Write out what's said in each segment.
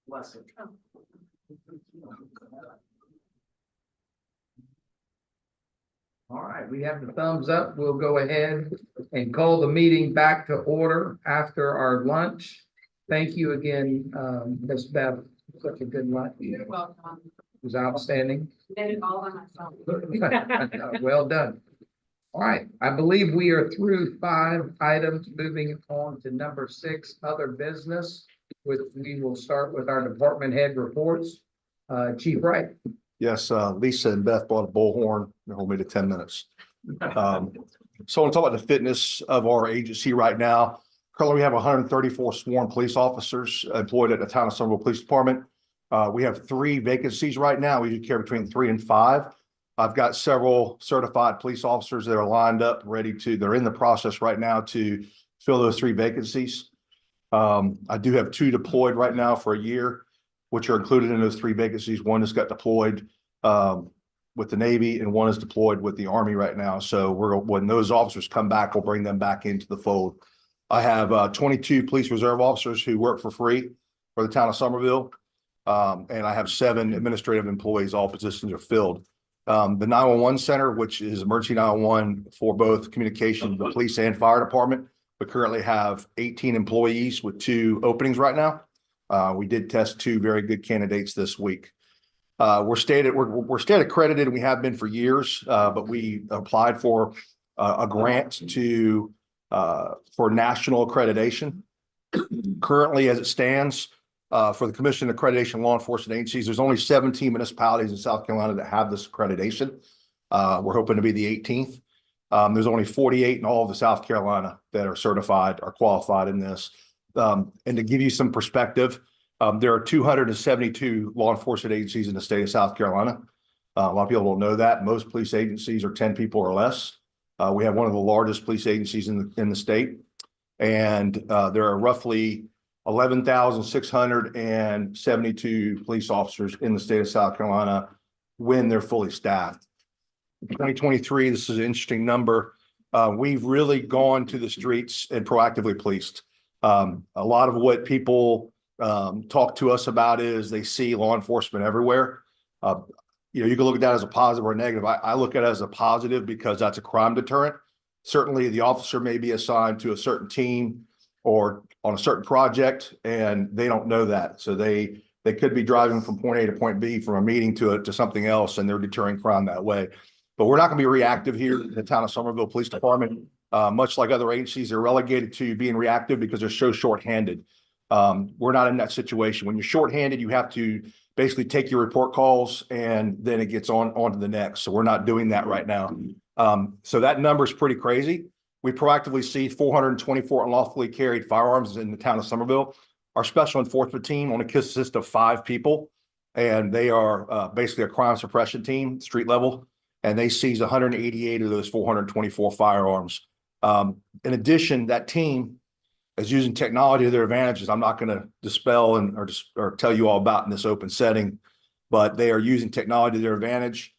Bless it. All right, we have the thumbs up. We'll go ahead and call the meeting back to order after our lunch. Thank you again, Ms. Beth. Such a good lunch. You're welcome. It was outstanding. Did it all by myself. Well done. All right, I believe we are through 5 items, moving on to number 6, other business. We will start with our department head reports. Chief Wright. Yes, Lisa and Beth bought a bullhorn. They hold me to 10 minutes. So I want to talk about the fitness of our agency right now. Currently, we have 134 sworn police officers employed at the Town of Somerville Police Department. We have 3 vacancies right now. We usually carry between 3 and 5. I've got several certified police officers that are lined up, they're in the process right now to fill those 3 vacancies. I do have 2 deployed right now for a year, which are included in those 3 vacancies. One has got deployed with the Navy and one is deployed with the Army right now. So when those officers come back, we'll bring them back into the fold. I have 22 police reserve officers who work for free for the Town of Somerville. And I have 7 administrative employees. All positions are filled. The 911 center, which is emergency 911 for both communication, the police and fire department, we currently have 18 employees with 2 openings right now. We did test 2 very good candidates this week. We're state accredited, and we have been for years, but we applied for a grant for national accreditation. Currently, as it stands, for the Commission of Accreditation Law Enforcement Agencies, there's only 17 municipalities in South Carolina that have this accreditation. We're hoping to be the 18th. There's only 48 in all of the South Carolina that are certified or qualified in this. And to give you some perspective, there are 272 law enforcement agencies in the state of South Carolina. A lot of people don't know that. Most police agencies are 10 people or less. We have one of the largest police agencies in the state. And there are roughly 11,672 police officers in the state of South Carolina when they're fully staffed. In 2023, this is an interesting number. We've really gone to the streets and proactively policed. A lot of what people talk to us about is they see law enforcement everywhere. You can look at that as a positive or a negative. I look at it as a positive because that's a crime deterrent. Certainly, the officer may be assigned to a certain team or on a certain project, and they don't know that. So they could be driving from point A to point B from a meeting to something else, and they're deterring crime that way. But we're not going to be reactive here in the Town of Somerville Police Department. Much like other agencies, they're relegated to being reactive because they're so shorthanded. We're not in that situation. When you're shorthanded, you have to basically take your report calls and then it gets on to the next. So we're not doing that right now. So that number is pretty crazy. We proactively see 424 unlawfully carried firearms in the Town of Somerville. Our special enforcement team only consists of 5 people, and they are basically a crime suppression team, street level, and they seized 188 of those 424 firearms. In addition, that team is using technology to their advantages. I'm not going to dispel or tell you all about in this open setting, but they are using technology to their advantage.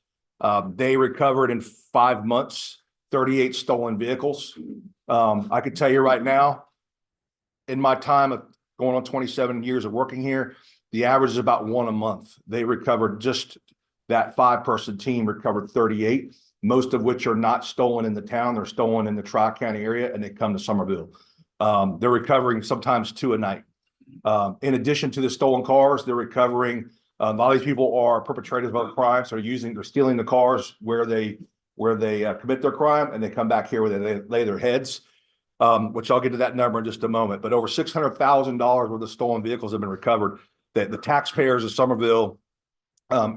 They recovered in 5 months 38 stolen vehicles. I could tell you right now, in my time of going on 27 years of working here, the average is about 1 a month. They recovered, just that 5-person team recovered 38, most of which are not stolen in the town. They're stolen in the Tri-County area, and they come to Somerville. They're recovering sometimes 2 a night. In addition to the stolen cars, they're recovering. A lot of these people are perpetrators of other crimes. They're stealing the cars where they commit their crime, and they come back here where they lay their heads, which I'll get to that number in just a moment. But over $600,000 worth of stolen vehicles have been recovered. That the taxpayers of Somerville,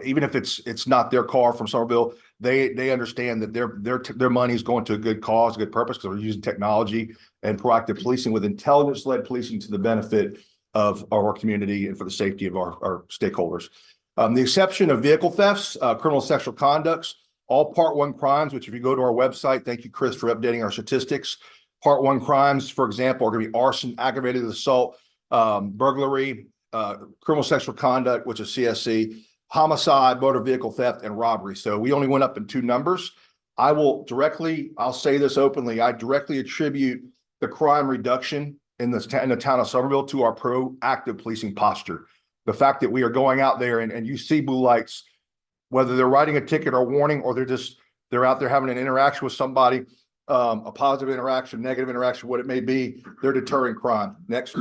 even if it's not their car from Somerville, they understand that their money is going to a good cause, a good purpose, because they're using technology and proactive policing with intelligence-led policing to the benefit of our community and for the safety of our stakeholders. The exception of vehicle thefts, criminal sexual conducts, all Part 1 crimes, which if you go to our website, thank you, Chris, for updating our statistics. Part 1 crimes, for example, are going to be arson, aggravated assault, burglary, criminal sexual conduct, which is CSC, homicide, motor vehicle theft, and robbery. So we only went up in 2 numbers. I'll say this openly, I directly attribute the crime reduction in the town of Somerville to our proactive policing posture. The fact that we are going out there and you see blue lights, whether they're writing a ticket or warning, or they're out there having an interaction with somebody, a positive interaction, negative interaction, what it may be, they're deterring crime. Next.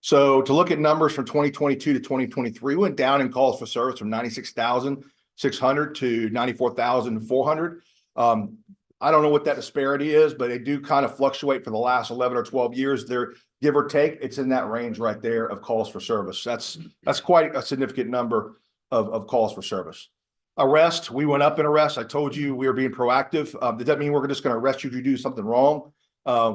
So to look at numbers from 2022 to 2023, we went down in calls for service from 96,600 to 94,400. I don't know what that disparity is, but they do kind of fluctuate for the last 11 or 12 years. They're give or take, it's in that range right there of calls for service. That's quite a significant number of calls for service. Arrest, we went up in arrest. I told you we were being proactive. That doesn't mean we're just going to arrest you if you do something wrong.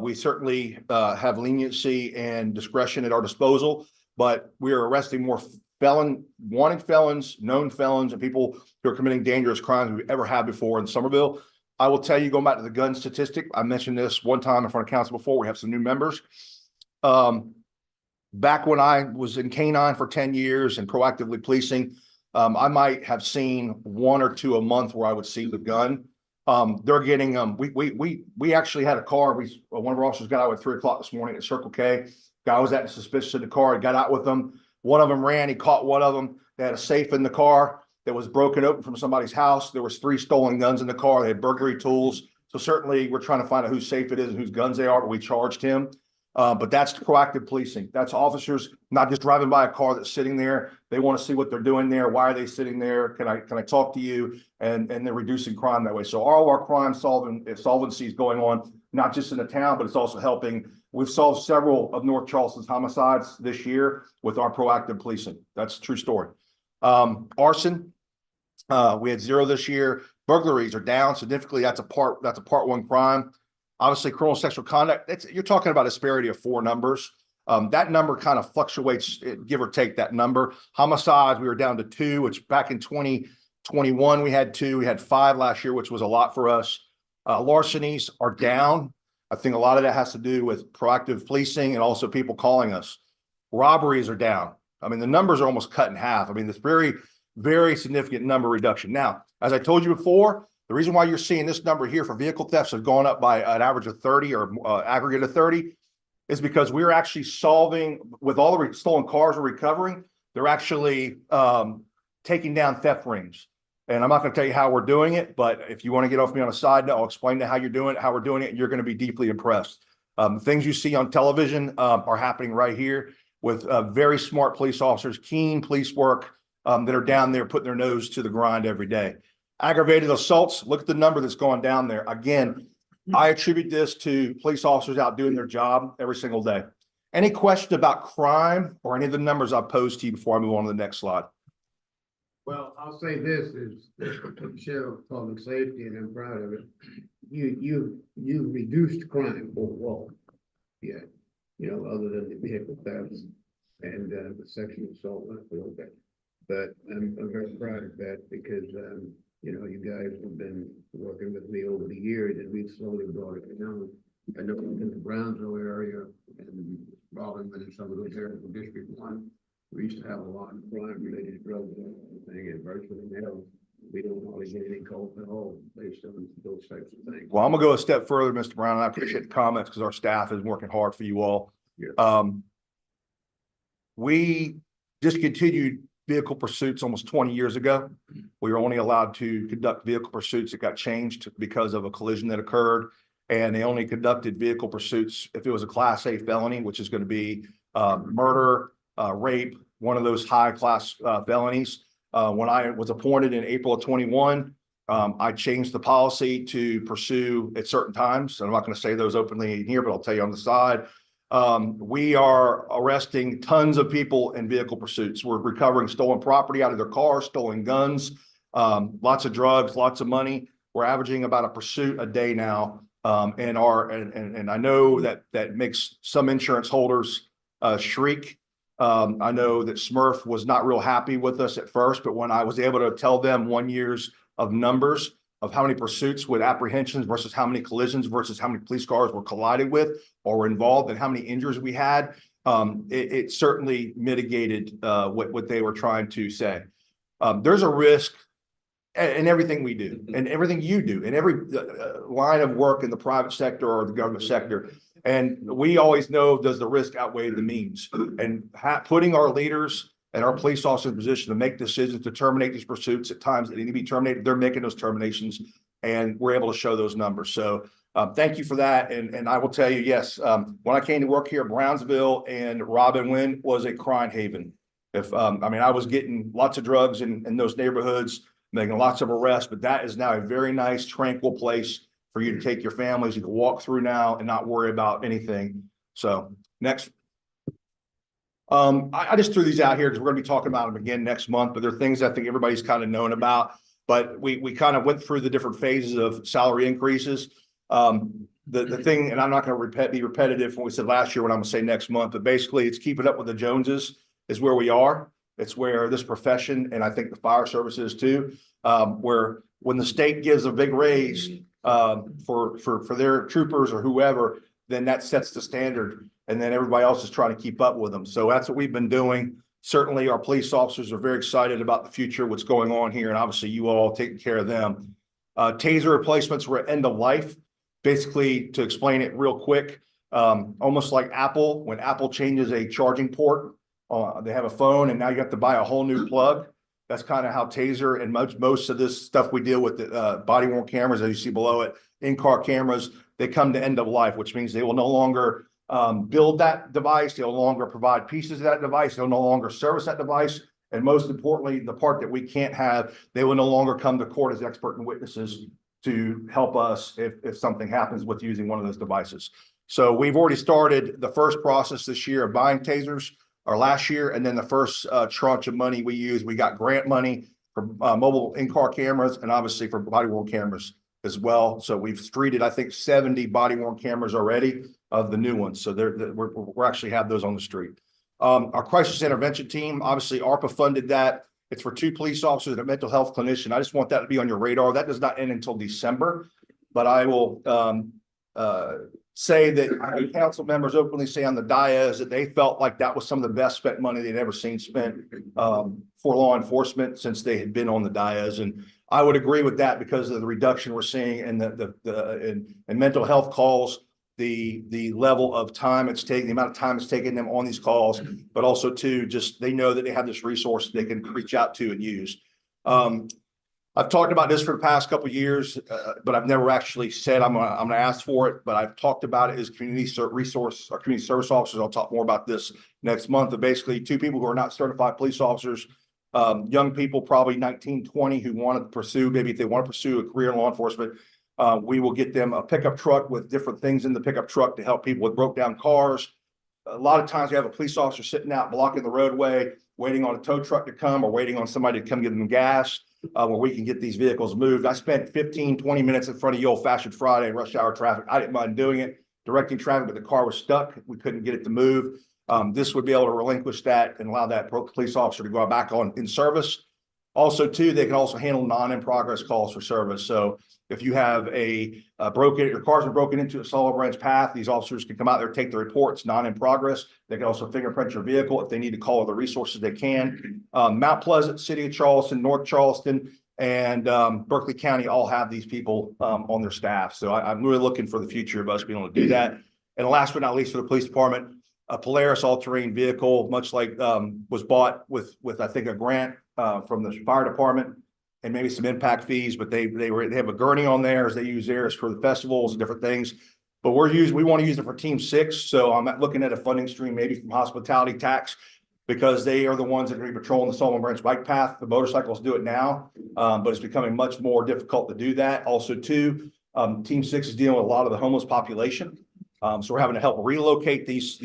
We certainly have leniency and discretion at our disposal, but we are arresting more wanted felons, known felons, and people who are committing dangerous crimes than we've ever had before in Somerville. I will tell you, going back to the gun statistic, I mentioned this one time in front of council before. We have some new members. Back when I was in K-9 for 10 years and proactively policing, I might have seen 1 or 2 a month where I would see the gun. They're getting we actually had a car. One of our officers got out at 3 o'clock this morning at Circle K. Guy was acting suspicious in the car. He got out with them. One of them ran. He caught one of them. They had a safe in the car that was broken open from somebody's house. There was 3 stolen guns in the car. They had burglary tools. So certainly we're trying to find out whose safe it is and whose guns they are, but we charged him. But that's proactive policing. That's officers not just driving by a car that's sitting there. They want to see what they're doing there. Why are they sitting there? Can I talk to you? And they're reducing crime that way. So all of our crime solvency is going on, not just in the town, but it's also helping. We've solved several of North Charleston's homicides this year with our proactive policing. That's a true story. Arson, we had 0 this year. Burglaries are down significantly. That's a part 1 crime. Obviously, criminal sexual conduct, you're talking about a disparity of 4 numbers. That number kind of fluctuates, give or take that number. Homicides, we were down to 2, which back in 2021, we had 2. We had 5 last year, which was a lot for us. Larcenies are down. I think a lot of that has to do with proactive policing and also people calling us. Robberies are down. I mean, the numbers are almost cut in half. I mean, this very, very significant number reduction. Now, as I told you before, the reason why you're seeing this number here for vehicle thefts have gone up by an average of 30 or aggregate of 30 is because we're actually solving with all the stolen cars we're recovering. They're actually taking down theft rings. And I'm not going to tell you how we're doing it, but if you want to get off me on a side note, I'll explain to how you're doing it, how we're doing it, and you're going to be deeply impressed. Things you see on television are happening right here with very smart police officers, keen police work that are down there putting their nose to the grind every day. Aggravated assaults, look at the number that's going down there. Again, I attribute this to police officers out doing their job every single day. Any question about crime or any of the numbers I've posed to you before I move on to the next slide? Well, I'll say this is Sheriff of Public Safety, and I'm proud of it. You reduced crime overall. Yeah, you know, other than the vehicle thefts and the sexual assault, not a little bit. But I'm very proud of that because you know, you guys have been working with me over the years, and we've slowly brought it down. I know in the Brownsville area and Robin and some of those areas in District 1. We used to have a lot of crime-related drugs and everything, and virtually now we don't hardly get any calls at all based on those types of things. Well, I'm gonna go a step further, Mr. Brown, and I appreciate the comments because our staff is working hard for you all. Yeah. We discontinued vehicle pursuits almost 20 years ago. We were only allowed to conduct vehicle pursuits that got changed because of a collision that occurred. And they only conducted vehicle pursuits if it was a Class A felony, which is going to be murder, rape, one of those high class felonies. When I was appointed in April of 21, I changed the policy to pursue at certain times. I'm not going to say those openly in here, but I'll tell you on the side. We are arresting tons of people in vehicle pursuits. We're recovering stolen property out of their cars, stolen guns, lots of drugs, lots of money. We're averaging about a pursuit a day now. And I know that makes some insurance holders shriek. I know that Smurf was not real happy with us at first, but when I was able to tell them 1 year's of numbers of how many pursuits with apprehensions versus how many collisions versus how many police cars were collided with or were involved and how many injuries we had, it certainly mitigated what they were trying to say. There's a risk and everything we do, and everything you do, in every line of work in the private sector or the government sector. And we always know, does the risk outweigh the means? And putting our leaders and our police officers in position to make decisions to terminate these pursuits at times that need to be terminated, they're making those terminations, and we're able to show those numbers. So thank you for that. And I will tell you, yes, when I came to work here, Brownsville and Robin Wind was a crime haven. If I mean, I was getting lots of drugs in those neighborhoods, making lots of arrests, but that is now a very nice, tranquil place for you to take your families. You can walk through now and not worry about anything. So next. I just threw these out here because we're going to be talking about them again next month, but they're things I think everybody's kind of known about. But we kind of went through the different phases of salary increases. The thing, and I'm not going to be repetitive from what we said last year, what I'm going to say next month, but basically it's keeping up with the Joneses is where we are. It's where this profession, and I think the fire services too, where when the state gives a big raise for their troopers or whoever, then that sets the standard, and then everybody else is trying to keep up with them. So that's what we've been doing. Certainly our police officers are very excited about the future, what's going on here, and obviously you all taking care of them. Taser replacements were at end of life. Basically, to explain it real quick, almost like Apple, when Apple changes a charging port, they have a phone and now you have to buy a whole new plug. That's kind of how Taser and most of this stuff we deal with, the body worn cameras, as you see below it, in-car cameras, they come to end of life, which means they will no longer build that device. They'll no longer provide pieces of that device. They'll no longer service that device. And most importantly, the part that we can't have, they will no longer come to court as expert and witnesses to help us if something happens with using one of those devices. So we've already started the first process this year of buying tasers, or last year, and then the first tranche of money we used, we got grant money for mobile in-car cameras and obviously for body-worn cameras as well. So we've streeted, I think, 70 body-worn cameras already of the new ones. So we're actually have those on the street. Our crisis intervention team, obviously ARPA funded that. It's for 2 police officers and a mental health clinician. I just want that to be on your radar. That does not end until December, but I will say that council members openly say on the dais that they felt like that was some of the best spent money they'd ever seen spent for law enforcement since they had been on the dais. And I would agree with that because of the reduction we're seeing in the mental health calls, the level of time it's taking, the amount of time it's taking them on these calls, but also too, just they know that they have this resource they can reach out to and use. I've talked about this for the past couple of years, but I've never actually said I'm gonna ask for it. But I've talked about it as community resource or community service officers. I'll talk more about this next month. But basically, 2 people who are not certified police officers, young people, probably 19, 20, who want to pursue, maybe if they want to pursue a career in law enforcement, we will get them a pickup truck with different things in the pickup truck to help people with broke down cars. A lot of times we have a police officer sitting out blocking the roadway, waiting on a tow truck to come or waiting on somebody to come give them gas. Where we can get these vehicles moved. I spent 15, 20 minutes in front of you old-fashioned Friday rush hour traffic. I didn't mind doing it, directing traffic, but the car was stuck. We couldn't get it to move. This would be able to relinquish that and allow that police officer to go back on in service. Also, too, they can also handle non-in-progress calls for service. So if you have your cars are broken into a Sullivan Branch path, these officers can come out there, take the reports, non-in-progress. They can also fingerprint your vehicle. If they need to call other resources, they can. Mount Pleasant, City of Charleston, North Charleston, and Berkeley County all have these people on their staff. So I'm really looking for the future of us being able to do that. And last but not least, for the police department, a Polaris all-terrain vehicle, much like was bought with I think a grant from the fire department and maybe some impact fees, but they have a gurney on there as they use theirs for the festivals and different things. But we want to use it for Team 6. So I'm looking at a funding stream maybe from hospitality tax, because they are the ones that are going to be patrolling the Sullivan Branch bike path. The motorcycles do it now, but it's becoming much more difficult to do that. Also, too, Team 6 is dealing with a lot of the homeless population. So we're having to help relocate these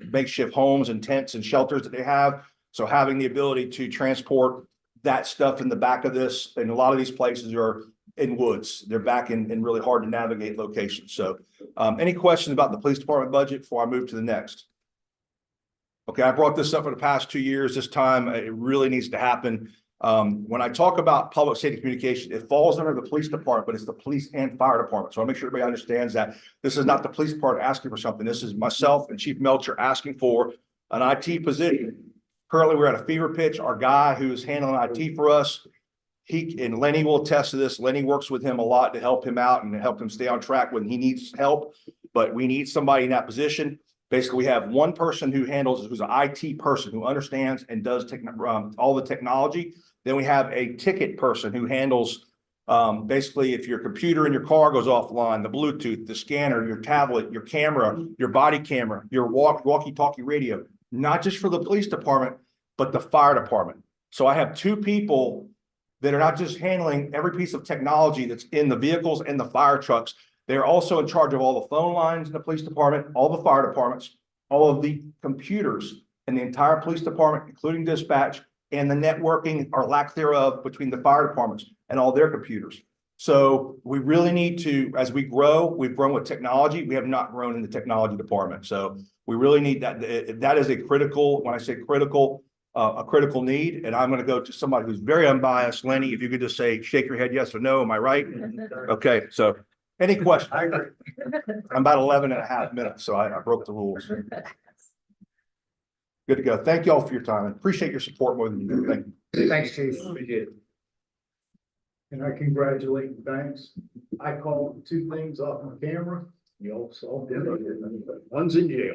makeshift homes and tents and shelters that they have. So having the ability to transport that stuff in the back of this, and a lot of these places are in woods. They're back in really hard to navigate locations. So any questions about the police department budget before I move to the next? Okay, I brought this up for the past 2 years. This time it really needs to happen. When I talk about public safety communication, it falls under the police department, but it's the police and fire department. So I make sure everybody understands that this is not the police department asking for something. This is myself and Chief Melcher asking for an IT position. Currently, we're at a fever pitch. Our guy who's handling IT for us, and Lenny will attest to this. Lenny works with him a lot to help him out and help him stay on track when he needs help. But we need somebody in that position. Basically, we have one person who's an IT person who understands and does all the technology. Then we have a ticket person who handles basically if your computer in your car goes offline, the Bluetooth, the scanner, your tablet, your camera, your body camera, your walkie-talkie radio, not just for the police department, but the fire department. So I have two people that are not just handling every piece of technology that's in the vehicles and the fire trucks. They're also in charge of all the phone lines in the police department, all the fire departments, all of the computers in the entire police department, including dispatch, and the networking or lack thereof between the fire departments and all their computers. So we really need to, as we grow, we've grown with technology. We have not grown in the technology department. So we really need that. That is a critical, when I say critical, a critical need. And I'm going to go to somebody who's very unbiased. Lenny, if you could just say, shake your head, yes or no. Am I right? Okay. So any questions? I agree. I'm about 11 and a half minutes, so I broke the rules. Good to go. Thank you all for your time and appreciate your support more than you do. Thank you. Thanks, Chief. Appreciate it. And I congratulate the banks. I called two things off my camera. You all saw them. One's in jail.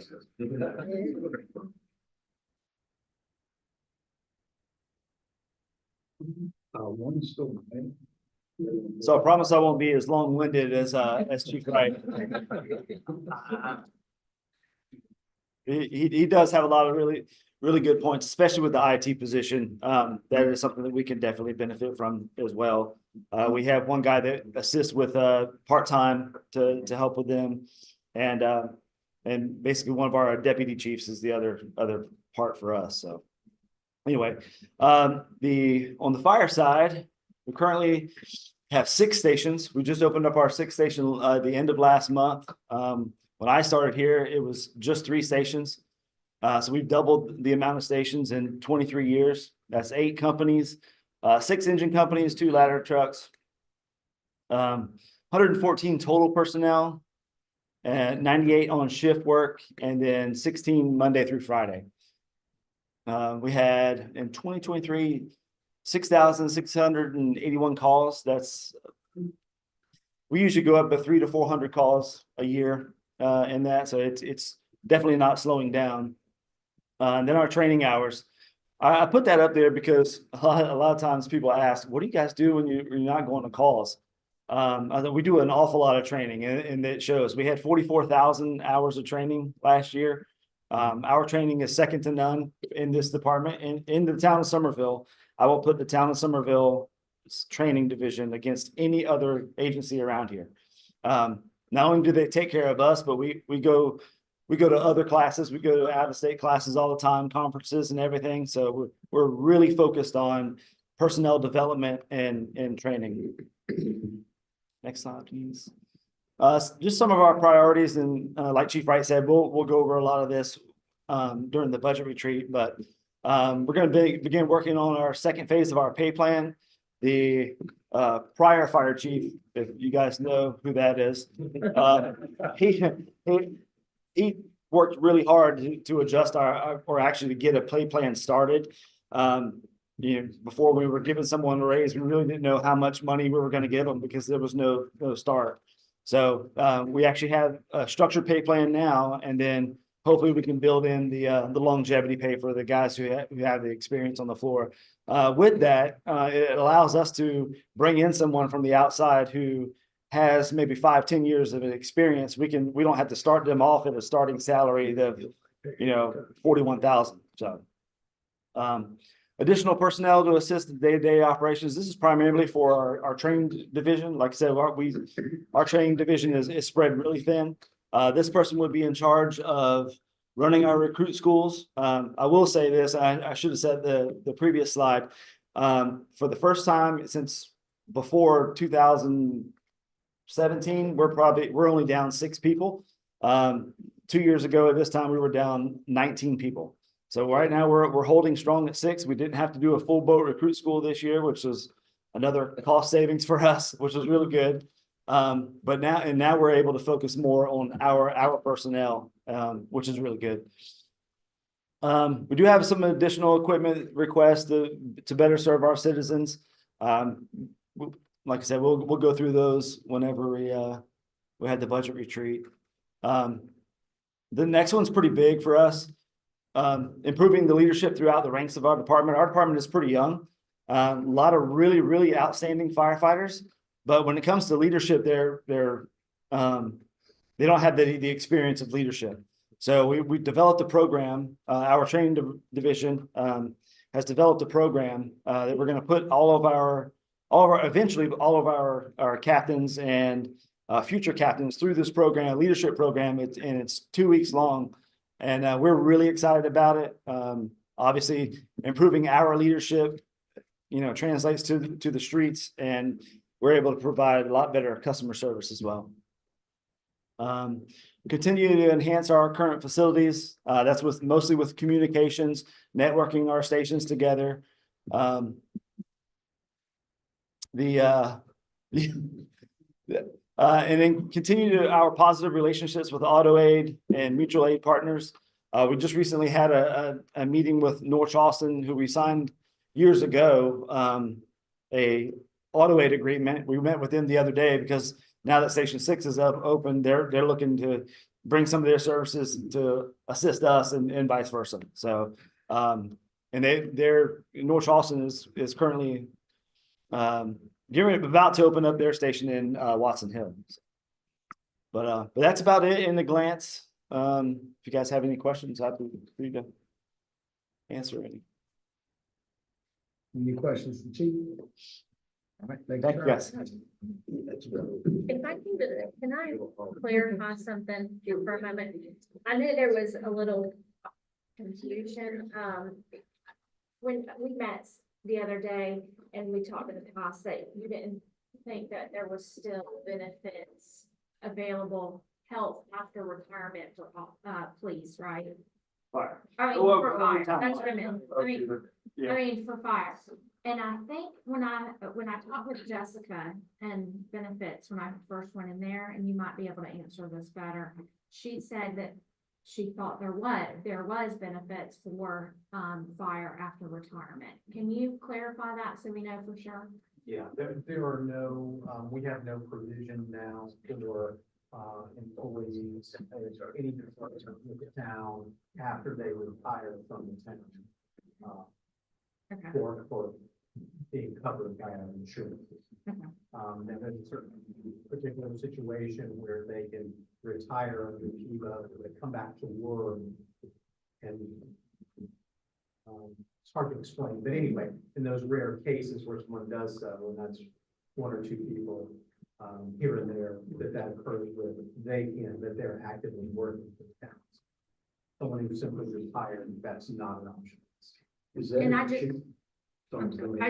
One's still. So I promise I won't be as long-winded as Chief Wright. He does have a lot of really good points, especially with the IT position. That is something that we can definitely benefit from as well. We have one guy that assists with part-time to help with them. And basically one of our deputy chiefs is the other part for us. So anyway, on the fire side, we currently have 6 stations. We just opened up our 6th station at the end of last month. When I started here, it was just 3 stations. So we've doubled the amount of stations in 23 years. That's 8 companies, 6 engine companies, 2 ladder trucks, 114 total personnel, and 98 on shift work, and then 16 Monday through Friday. We had in 2023, 6,681 calls. We usually go up to 300 to 400 calls a year in that. So it's definitely not slowing down. And then our training hours, I put that up there because a lot of times people ask, what do you guys do when you're not going to calls? We do an awful lot of training, and it shows. We had 44,000 hours of training last year. Our training is second to none in this department. In the town of Somerville, I will put the town of Somerville training division against any other agency around here. Not only do they take care of us, but we go to other classes. We go to out-of-state classes all the time, conferences and everything. So we're really focused on personnel development and training. Next slide, please. Just some of our priorities, and like Chief Wright said, we'll go over a lot of this during the budget retreat, but we're going to begin working on our 2nd phase of our pay plan. The prior fire chief, if you guys know who that is, he worked really hard to adjust or actually to get a pay plan started. Before we were giving someone a raise, we really didn't know how much money we were going to give them because there was no start. So we actually have a structured pay plan now, and then hopefully we can build in the longevity pay for the guys who have the experience on the floor. With that, it allows us to bring in someone from the outside who has maybe 5-10 years of experience. We don't have to start them off at a starting salary of $41,000. So additional personnel to assist the day-to-day operations. This is primarily for our training division. Like I said, our training division is spread really thin. This person would be in charge of running our recruit schools. I will say this, I should have said the previous slide. For the first time since before 2017, we're only down 6 people. 2 years ago at this time, we were down 19 people. So right now we're holding strong at 6. We didn't have to do a full boat recruit school this year, which was another cost savings for us, which was really good. But now we're able to focus more on our personnel, which is really good. We do have some additional equipment requests to better serve our citizens. Like I said, we'll go through those whenever we had the budget retreat. The next one's pretty big for us. Improving the leadership throughout the ranks of our department. Our department is pretty young. A lot of really, really outstanding firefighters, but when it comes to leadership, they don't have the experience of leadership. So we developed a program, our training division, has developed a program, that we're going to put eventually all of our captains and future captains through this program, leadership program. It's 2 weeks long, and we're really excited about it. Obviously, improving our leadership, translates to the streets, and we're able to provide a lot better customer service as well. Continue to enhance our current facilities. That's mostly with communications, networking our stations together. And then continue our positive relationships with auto aid and mutual aid partners. We just recently had a meeting with North Charleston, who we signed years ago, a auto aid agreement. We met with them the other day because now that Station 6 is open, they're looking to bring some of their services to assist us and vice versa. So, and they're North Charleston is currently about to open up their station in Watson Hill. But that's about it in the glance. If you guys have any questions, I'd be free to answer any. Any questions for Chief? All right, thank Thank you, guys. If I can I clarify something here for a moment? I know there was a little confusion, when we met the other day and we talked in the past that you didn't think that there was still benefits available, health after retirement for, police, right? Fire. I mean, Well, for fire, time. that's what I meant. Yeah. I mean, for fire. And I think when I talked with Jessica and benefits, when I first went in there, and you might be able to answer this better, she said that she thought there was benefits for, fire after retirement. Can you clarify that so we know for sure? Yeah, there are no, we have no provision now for, employees or any department with the town after they retire from the town. Okay. For being covered by our insurance. Okay. And there's a certain particular situation where they can retire under PIVA, or they come back to work, and it's hard to explain, but anyway, in those rare cases where someone does so, and that's one or two people here and there that occurs with, that they're actively working for the town. Someone who simply retired, that's not an option. Is that? And I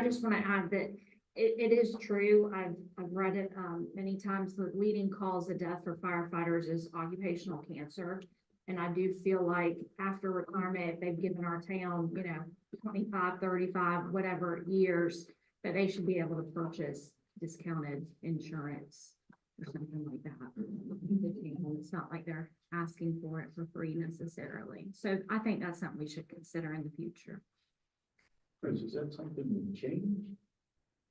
just want to add that it is true. I've read it many times. The leading cause of death for firefighters is occupational cancer. And I do feel like after retirement, they've given our town, 25, 35, whatever years, that they should be able to purchase discounted insurance or something like that. It's not like they're asking for it for free necessarily. So I think that's something we should consider in the future. Chris, is that something that changed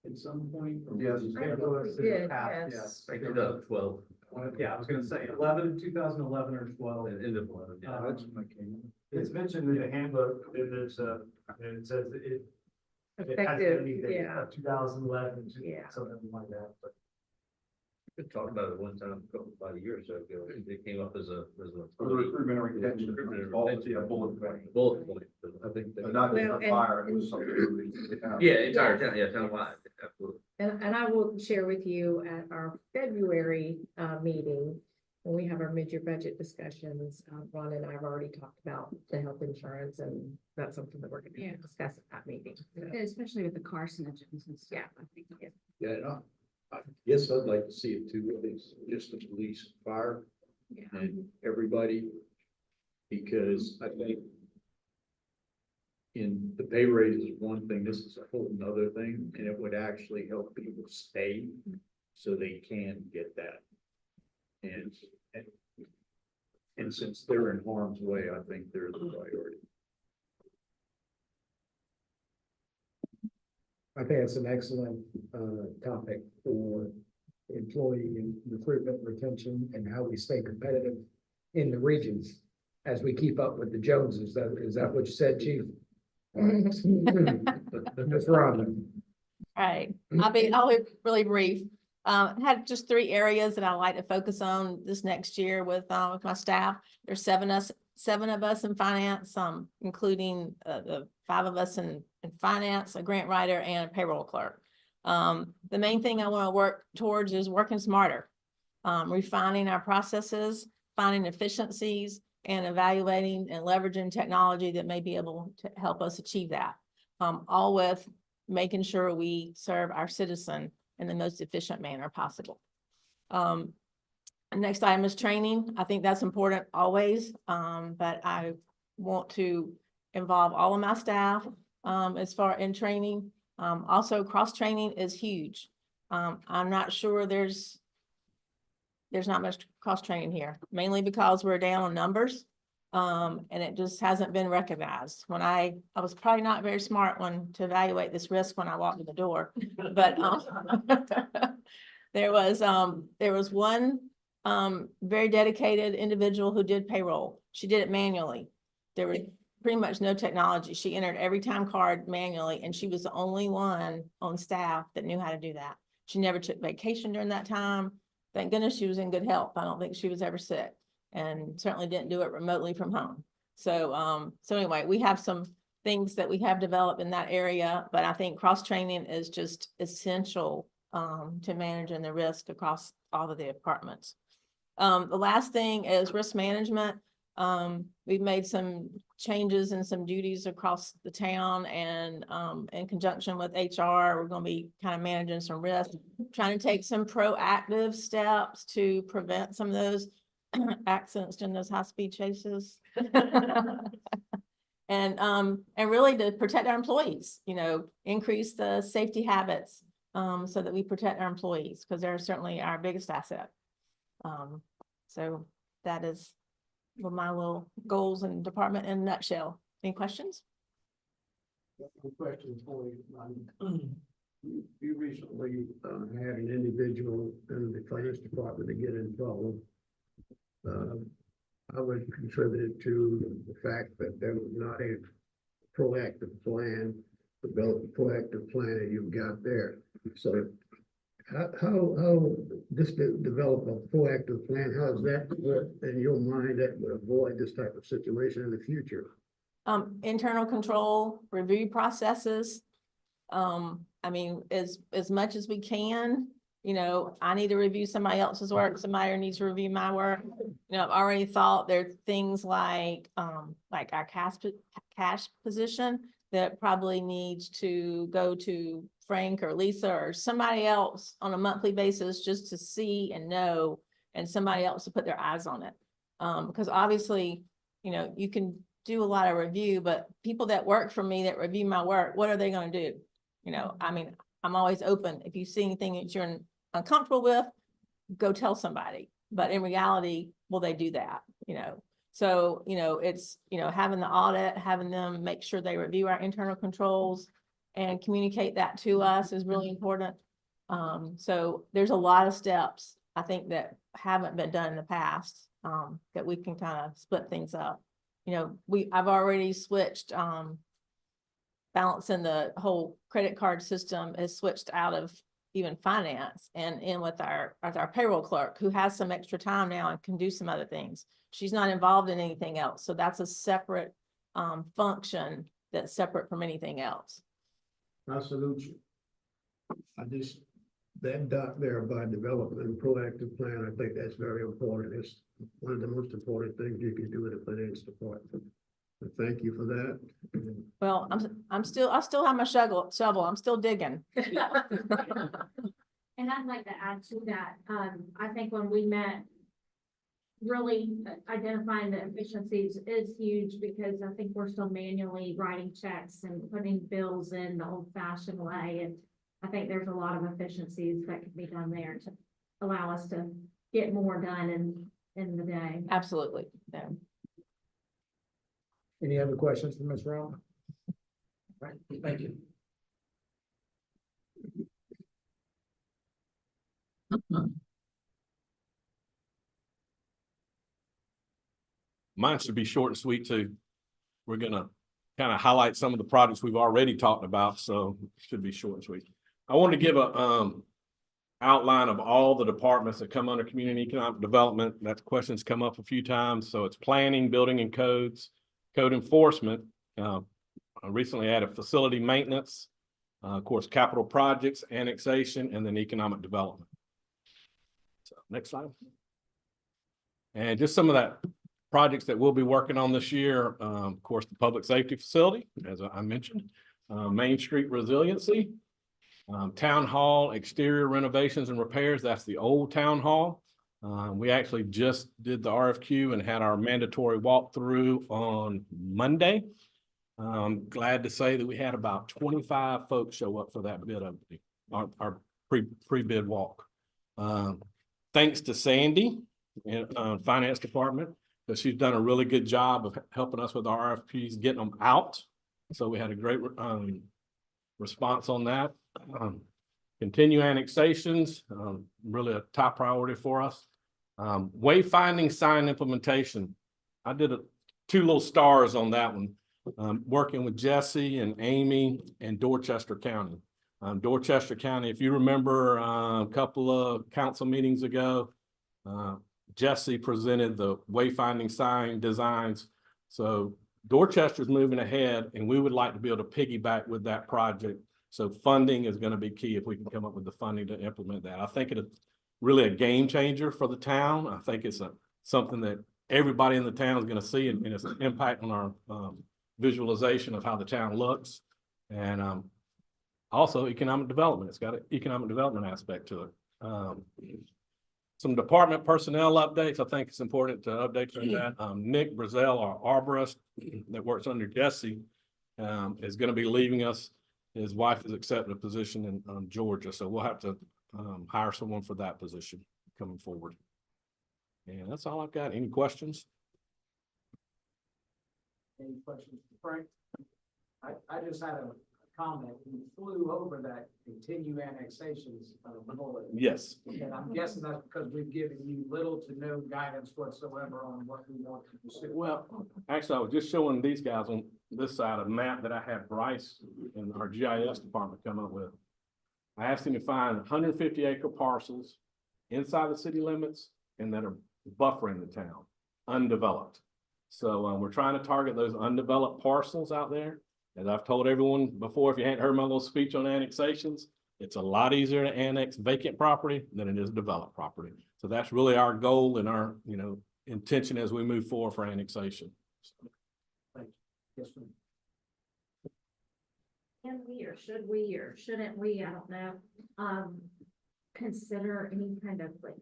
at some point? or Yes. was it- I think we did, yes. Like 2012. Yeah, I was gonna say 2011 or 12. End of 11, yeah, that's when I came. It's mentioned in the handbook, there's it says it has Effective, any date, yeah. 2011, Yeah. something like that, but. We talked about it one time, about a year or so ago, it came up as a. Recruitment and retention. Recruitment and Policy, retention. a bullet point. Bullet point. I think. Not just Well, for fire, it was something. Yeah, entire Yes. town, yeah, townwide, absolutely. And I will share with you at our February meeting, when we have our mid-year budget discussions, Ron and I have already talked about the health insurance, and that's something that we're gonna discuss at that meeting. So, Especially with the carcinogens and stuff, I think. Yeah, no, I guess I'd like to see it too, it's just the police, fire, Yeah. and everybody. Because I think in the pay raise is one thing, this is a whole nother thing, and it would actually help people stay so they can get that. And since they're in harm's way, I think they're the priority. I think it's an excellent topic for employee and recruitment, retention, and how we stay competitive in the regions as we keep up with the Joneses. Is that what you said, Chief? Ms. Robin. Right, I'll be really brief. Had just 3 areas that I like to focus on this next year with my staff. There's 7 of us in finance, including the 5 of us in finance, a grant writer and a payroll clerk. The main thing I want to work towards is working smarter, refining our processes, finding efficiencies, and evaluating and leveraging technology that may be able to help us achieve that. All with making sure we serve our citizen in the most efficient manner possible. Next item is training. I think that's important always, but I want to involve all of my staff as far in training. Also, cross-training is huge. I'm not sure there's not much cross-training here, mainly because we're down on numbers. And it just hasn't been recognized. When I was probably not very smart to evaluate this risk when I walked in the door, but there was one very dedicated individual who did payroll. She did it manually. There was pretty much no technology. She entered every time card manually, and she was the only one on staff that knew how to do that. She never took vacation during that time. Thank goodness she was in good health. I don't think she was ever sick, and certainly didn't do it remotely from home. So, so anyway, we have some things that we have developed in that area, but I think cross-training is just essential to managing the risk across all of the departments. The last thing is risk management. We've made some changes in some duties across the town, and in conjunction with HR, we're going to be kind of managing some risk, trying to take some proactive steps to prevent some of those accidents in those high-speed chases. And really to protect our employees, increase the safety habits so that we protect our employees, because they're certainly our biggest asset. So that is my little goals and department in a nutshell. Any questions? Question for you. You recently had an individual in the finance department to get in trouble. I would contribute it to the fact that there was not a proactive plan, developed a proactive plan that you've got there. So how this develop a proactive plan, how is that in your mind that would avoid this type of situation in the future? Internal control, review processes. I mean, as much as we can, I need to review somebody else's work, somebody needs to review my work. I've already thought there are things like our cash position that probably needs to go to Frank or Lisa or somebody else on a monthly basis just to see and know, and somebody else to put their eyes on it. Because obviously, you can do a lot of review, but people that work for me that review my work, what are they going to do? I mean, I'm always open. If you see anything that you're uncomfortable with, go tell somebody. But in reality, will they do that? So, it's, having the audit, having them make sure they review our internal controls and communicate that to us is really important. So there's a lot of steps, I think, that haven't been done in the past, that we can kind of split things up. I've already switched, balancing the whole credit card system is switched out of even finance and in with our payroll clerk, who has some extra time now and can do some other things. She's not involved in anything else. So that's a separate function that's separate from anything else. I salute you. That dot there by developing a proactive plan, I think that's very important. It's one of the most important things you can do in the finance department. And thank you for that. Well, I still have my shovel. I'm still digging. And I'd like to add to that. I think when we met, really identifying the efficiencies is huge, because I think we're still manually writing checks and putting bills in the old fashioned way. And I think there's a lot of efficiencies that can be done there to allow us to get more done in the day. Absolutely. Yeah. Any other questions for Ms. Rowe? Right, thank you. Mine should be short and sweet too. We're gonna kind of highlight some of the projects we've already talked about, so it should be short and sweet. I want to give a outline of all the departments that come under community economic development. That question's come up a few times. So it's planning, building and codes, code enforcement. I recently added facility maintenance, of course, capital projects, annexation, and then economic development. So next slide. And just some of that projects that we'll be working on this year. Of course, the public safety facility, as I mentioned, Main Street resiliency, town hall exterior renovations and repairs. That's the old town hall. We actually just did the RFQ and had our mandatory walkthrough on Monday. I'm glad to say that we had about 25 folks show up for that bid opening, our pre-bid walk. Thanks to Sandy in finance department, but she's done a really good job of helping us with our RFPs, getting them out. So we had a great response on that. Continue annexations, really a top priority for us. Wayfinding sign implementation. I did two little stars on that one. Working with Jesse and Amy in Dorchester County. Dorchester County, if you remember a couple of council meetings ago, Jesse presented the wayfinding sign designs. So Dorchester's moving ahead and we would like to be able to piggyback with that project. So funding is going to be key if we can come up with the funding to implement that. I think it's really a game changer for the town. I think it's something that everybody in the town is going to see and it's an impact on our visualization of how the town looks. And also economic development. It's got an economic development aspect to it. Some department personnel updates. I think it's important to update you on that. Nick Brazel, our arborist that works under Jesse, is going to be leaving us. His wife has accepted a position in Georgia, so we'll have to hire someone for that position coming forward. And that's all I've got. Any questions? Any questions for Frank? I just had a comment. We flew over that continue annexations bullet. Yes. And I'm guessing that's because we've given you little to no guidance whatsoever on what we want to pursue. Well, actually, I was just showing these guys on this side a map that I had Bryce and our GIS department come up with. I asked him to find 150 acre parcels inside the city limits and that are buffering the town, undeveloped. So we're trying to target those undeveloped parcels out there. As I've told everyone before, if you hadn't heard my little speech on annexations, it's a lot easier to annex vacant property than it is developed property. So that's really our goal and our, intention as we move forward for annexation. Thank you. Yes, ma'am. Can we, or should we, or shouldn't we, I don't know, consider any kind of like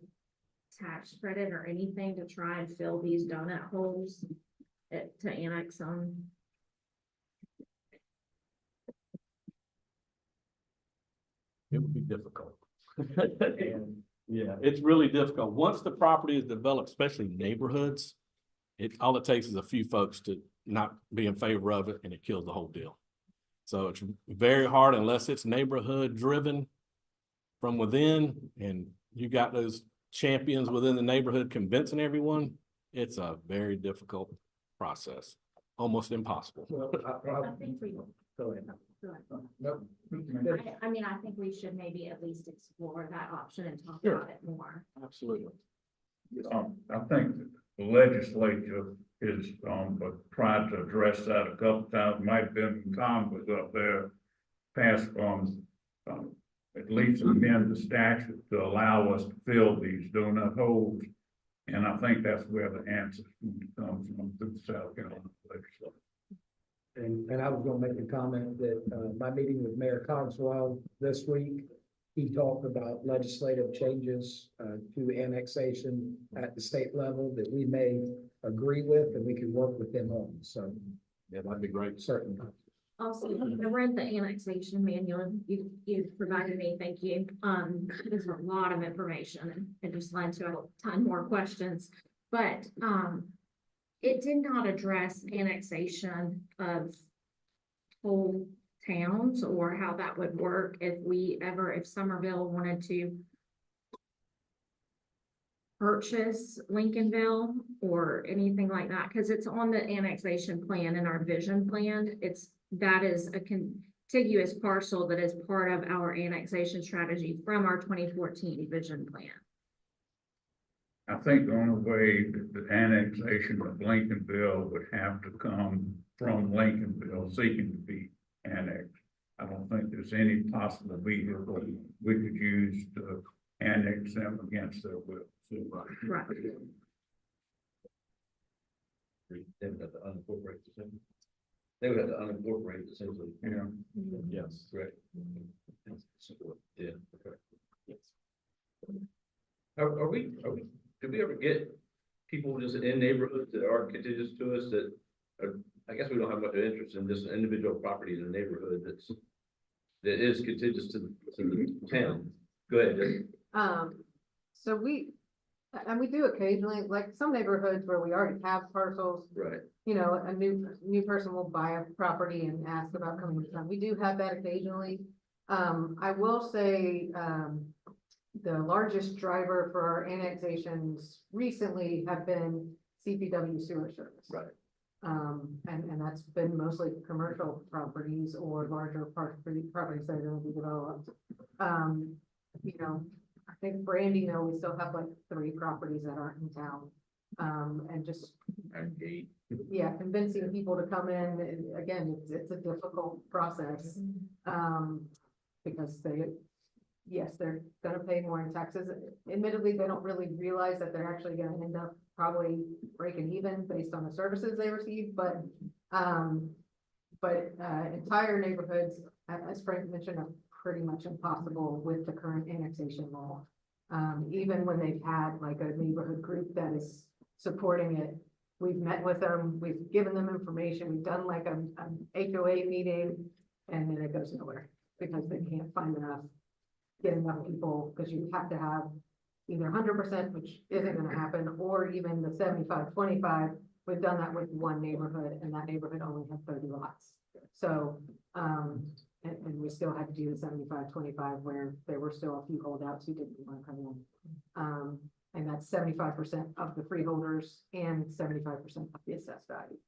tax credit or anything to try and fill these donut holes to annex them? It would be difficult. And yeah, it's really difficult. Once the property is developed, especially neighborhoods, all it takes is a few folks to not be in favor of it and it kills the whole deal. So it's very hard unless it's neighborhood driven from within and you got those champions within the neighborhood convincing everyone. It's a very difficult process, almost impossible. Well, I think we, go ahead. Nope. I mean, I think we should maybe at least explore that option and talk Sure. about it more. Absolutely. I think the legislature is, trying to address that a couple times. Might have been Congress up there passed at least amend the statute to allow us to fill these donut holes. And I think that's where the answer comes from through South Carolina legislature. And I was gonna make a comment that, my meeting with Mayor Cogswell this week, he talked about legislative changes, to annexation at the state level that we may agree with and we can work with them on, so. Yeah, that'd be great. Certainly. Also, I read the annexation manual you provided me, thank you. There's a lot of information and it just led to a ton more questions. But it did not address annexation of whole towns or how that would work if Somerville wanted to purchase Lincolnville or anything like that, because it's on the annexation plan and our vision plan. That is a contiguous parcel that is part of our annexation strategy from our 2014 vision plan. I think the only way that the annexation of Lincolnville would have to come from Lincolnville seeking to be annexed. I don't think there's any possible vehicle we could use to annex them against their will. Right. They would have to unincorporate the city. They would have to unincorporate the city. Yeah. Yes. Correct. Yeah, okay. Yes. Are we, did we ever get people just in neighborhoods that are contiguous to us that are, I guess we don't have much interest in just individual property in the neighborhood that is contiguous to the town? Go ahead. So we do occasionally, like some neighborhoods where we already have parcels, Right. you know, a new person will buy a property and ask about coming to town. We do have that occasionally. I will say, the largest driver for our annexations recently have been CPW sewer service. Right. And that's been mostly commercial properties or larger properties that are gonna be developed. You know, I think Brandy, you know, we still have like 3 properties that aren't in town. And just, yeah, convincing people to come in, and again, it's a difficult process. Because yes, they're gonna pay more in taxes. Admittedly, they don't really realize that they're actually gonna end up probably breaking even based on the services they receive, but entire neighborhoods, as Frank mentioned, are pretty much impossible with the current annexation law. Even when they've had like a neighborhood group that is supporting it, we've met with them, we've given them information, we've done like an HOA meeting, and then it goes nowhere because they can't get enough people, because you have to have either 100%, which isn't gonna happen, or even the 75-25. We've done that with one neighborhood, and that neighborhood only had 30 lots. So, and we still had to do the 75-25, where there were still a few holdouts who didn't want to come in. And that's 75% of the freeholders and 75% of the assessed value.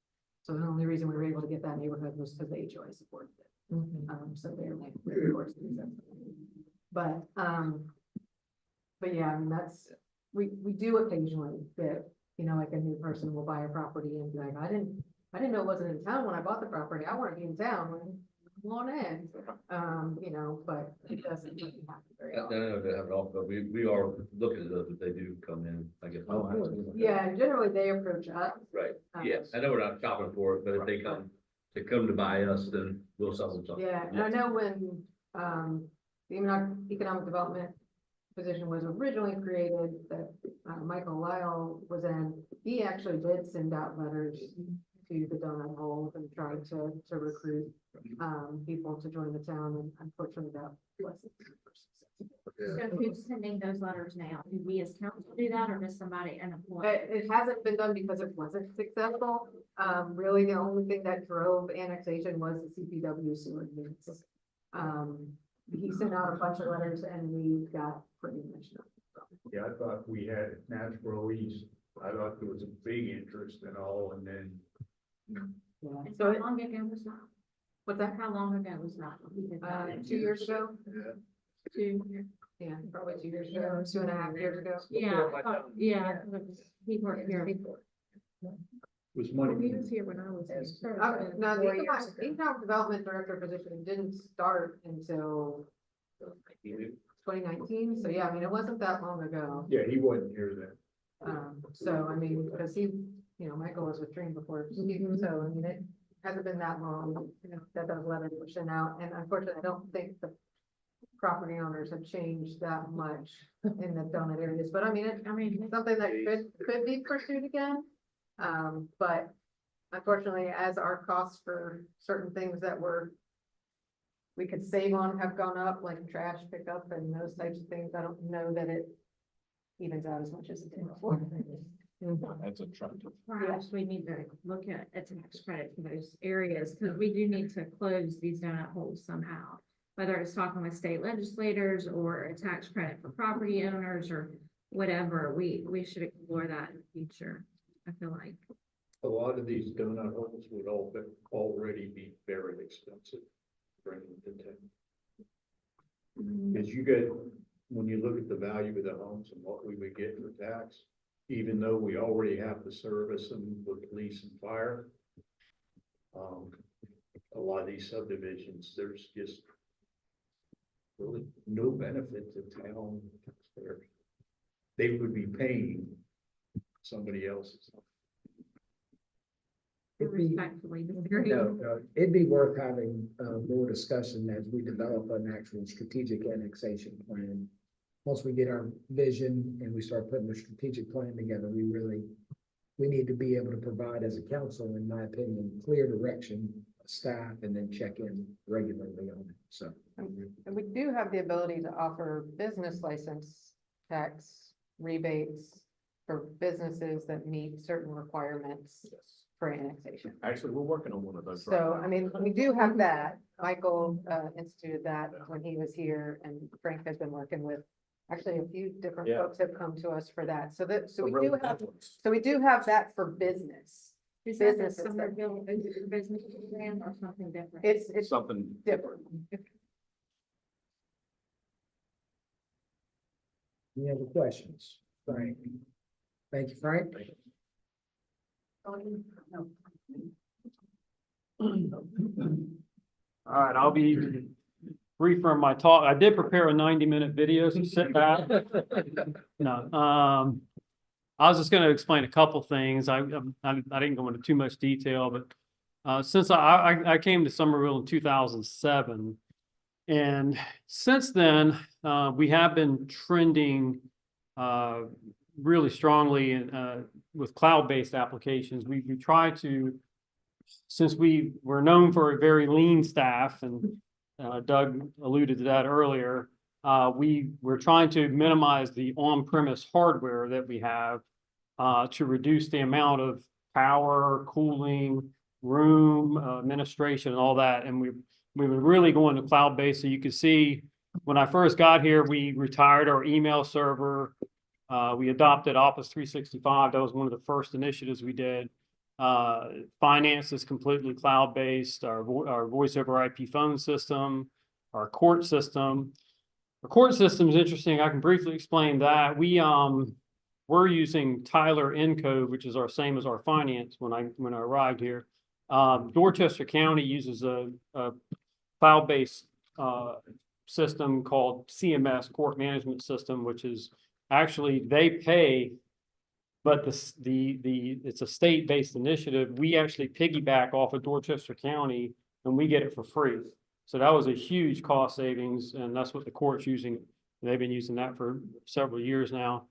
So the only reason we were able to get that neighborhood was because the HOA supported it. So they're like, of course, but yeah, I mean, we do occasionally that, you know, like a new person will buy a property and be like, I didn't know it wasn't in town when I bought the property. I want to be in town when I'm on in. You know, but it doesn't really happen very I often. know they have it all, but we are looking at those, but they do come in, I guess. Yeah, generally they approach us. Right, yes, I know we're not shopping for it, but if they come to buy us, then we'll sell them something. Yeah, and I know when, the economic development position was originally created, that Michael Lyle was in, he actually did send out letters to the donut hole and tried to recruit people to join the town, and unfortunately that wasn't. So who's sending those letters now? Do we as council do that, or does somebody in a point? It hasn't been done because it wasn't successful. Really, the only thing that drove annexation was the CPW sewer units. He sent out a bunch of letters and we got pretty much nothing. Yeah, I thought we had Natural East. I thought there was a big interest in all, and then Yeah. And So how long ago was that? what's that? How long ago was that? 2 years ago? 2 Yeah, probably 2 years ago, 2.5 years ago. Yeah, yeah. He worked here. was He money. was here when I was here. No, the economic development director position didn't start until 2019. So yeah, I mean, it wasn't that long ago. Yeah, he wasn't here then. So I mean, because he, you know, Michael was with Dream before, so I mean, it hasn't been that long, you know, that those letters were sent out, and unfortunately, I don't think the property owners have changed that much in the donut areas, but I mean, it's something that could be pursued again. But unfortunately, as our costs for certain things that we could save on have gone up, like trash pickup and those types of things, I don't know that it evens out as much as it did before. That's attractive. Perhaps we need to look at a tax credit for those areas, because we do need to close these donut holes somehow. Whether it's talking with state legislators or a tax credit for property owners or whatever, we should explore that in the future, I feel like. A lot of these donut holes would already be very expensive. Bringing to town. Cause you get, when you look at the value of the homes and what we would get for tax, even though we already have the service and with police and fire. A lot of these subdivisions, there's just really no benefit to town taxpayers. They would be paying somebody else's. Respectfully disagree. It'd be worth having, more discussion as we develop an actual strategic annexation plan. Once we get our vision and we start putting a strategic plan together, we need to be able to provide as a council, in my opinion, clear direction, staff, and then check in regularly on it, so. And we do have the ability to offer business license tax rebates for businesses that meet certain requirements for annexation. Actually, we're working on one of those. So, I mean, we do have that. Michael instituted that when he was here, and Frank has been working with, actually, a few different Yeah. folks have come to us for that. So that, so The we really do have, good ones. so we do have that for business. Is that the Businesses that- Somerville business plan or something different? It's Something. different. Any other questions? Frank? Thank you, Frank. All right, I'll be briefer in my talk. I did prepare a 90-minute video, so sit back. No, I was just gonna explain a couple things. I didn't go into too much detail, but since I came to Somerville in 2007, and since then, we have been trending really strongly with cloud-based applications. We try to, since we were known for a very lean staff, and Doug alluded to that earlier, we're trying to minimize the on-premise hardware that we have to reduce the amount of power, cooling, room, administration, and all that. And we were really going to cloud-based. So you can see when I first got here, we retired our email server. We adopted Office 365. That was one of the first initiatives we did. Finance is completely cloud-based. Our voice over IP phone system, our court system. The court system is interesting. I can briefly explain that. We're using Tyler Encode, which is our same as our finance when I arrived here. Dorchester County uses a cloud-based system called CMS, Court Management System, which is actually they pay, but it's a state-based initiative. We actually piggyback off of Dorchester County and we get it for free. So that was a huge cost savings, and that's what the court's using. They've been using that for several years now.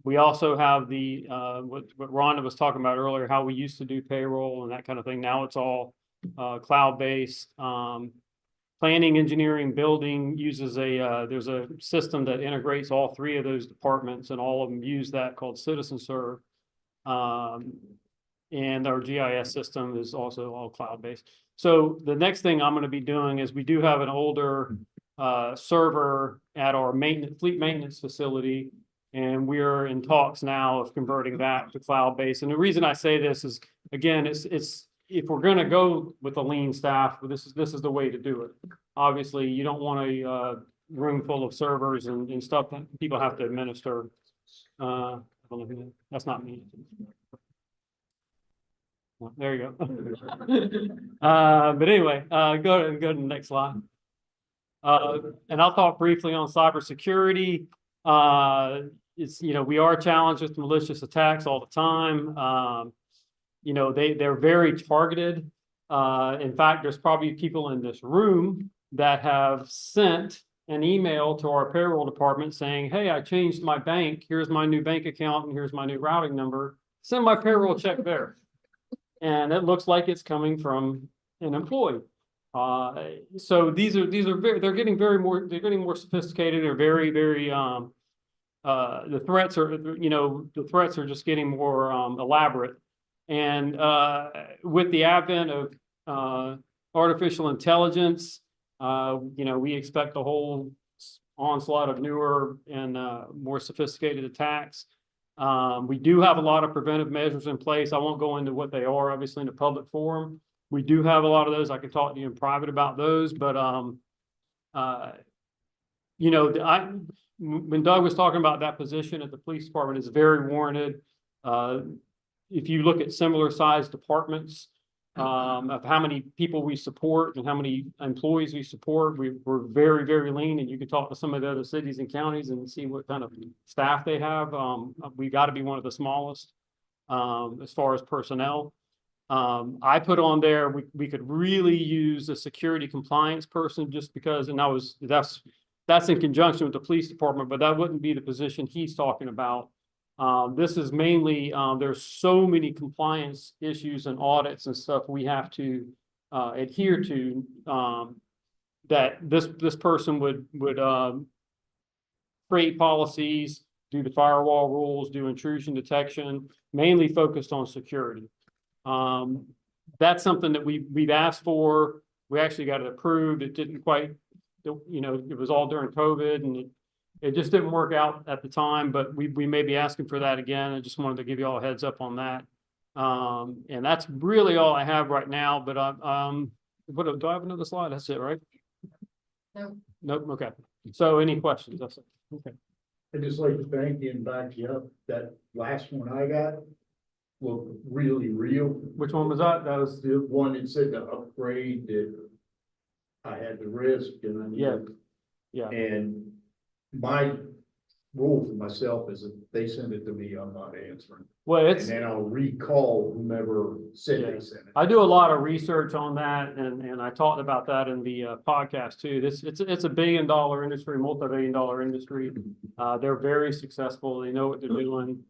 We also have what Rhonda was talking about earlier, how we used to do payroll and that kind of thing. Now it's all cloud-based. Planning, engineering, building uses there's a system that integrates all three of those departments, and all of them use that, called CitizenServe. And our GIS system is also all cloud-based. So the next thing I'm going to be doing is we do have an older server at our fleet maintenance facility, and we're in talks now of converting that to cloud-based. And the reason I say this is, again, it's if we're going to go with a lean staff, this is the way to do it. Obviously, you don't want a room full of servers and stuff that people have to administer. I don't know who that's not me. Well, there you go. But anyway, go to the next slide. And I'll talk briefly on cybersecurity. We are challenged with malicious attacks all the time. They're very targeted. In fact, there's probably people in this room that have sent an email to our payroll department saying, hey, I changed my bank. Here's my new bank account and here's my new routing number. Send my payroll check there. And it looks like it's coming from an employee. So they're getting more sophisticated. They're very, very, the threats are just getting more elaborate. And with the advent of artificial intelligence, we expect the whole onslaught of newer and more sophisticated attacks. We do have a lot of preventive measures in place. I won't go into what they are, obviously, in a public forum. We do have a lot of those. I can talk to you in private about those, but you know, when Doug was talking about that position at the police department, it's very warranted. If you look at similar sized departments, of how many people we support and how many employees we support, we're very, very lean, and you can talk to some of the other cities and counties and see what kind of staff they have. We got to be one of the smallest as far as personnel. I put on there, we could really use a security compliance person just because, and that's in conjunction with the police department, but that wouldn't be the position he's talking about. This is mainly, there's so many compliance issues and audits and stuff we have to adhere to, that this person would create policies, do the firewall rules, do intrusion detection, mainly focused on security. That's something that we've asked for. We actually got it approved. It didn't quite, you know, it was all during COVID and it just didn't work out at the time, but we may be asking for that again. I just wanted to give you all a heads up on that. And that's really all I have right now, but do I have another slide? That's it, right? No. Nope, okay. So any questions? That's it. Okay. I'd just like to thank you and back you up. That last one I got was really real. Which one was that? That was The one that said the upgrade that I had the risk and I needed. yeah. And my rule for myself is if they send it to me, I'm not answering. Well, And then I'll recall whomever said Yeah. they sent it. I do a lot of research on that, and I talked about that in the podcast too. It's a $1 billion industry, multi-billion dollar industry. They're very successful. They know what they're doing.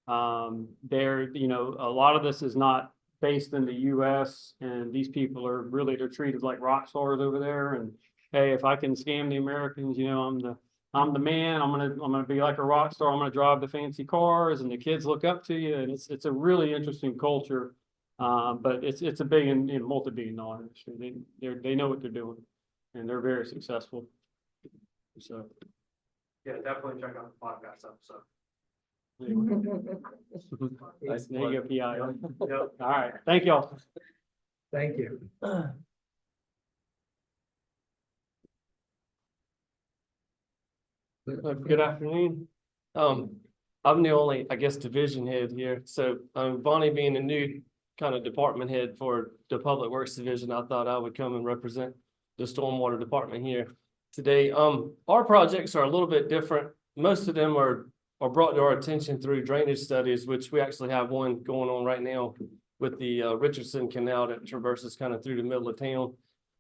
You know, a lot of this is not based in the US, and they're treated like rock stars over there. And hey, if I can scam the Americans, you know, I'm the man. I'm gonna be like a rock star. I'm gonna drive the fancy cars, and the kids look up to you. And it's a really interesting culture. But it's a multi-billion dollar industry. They know what they're doing, and they're very successful. So Yeah, definitely check out the podcast episode. nice. There you go, PI. Yep. All right. Thank y'all. Thank you. Good afternoon. I'm the only, I guess, division head here. So, Bonnie being the new kind of department head for the Public Works Division, I thought I would come and represent the Stormwater Department here today. Our projects are a little bit different. Most of them are brought to our attention through drainage studies, which we actually have one going on right now with the Richardson Canal that traverses kind of through the middle of town.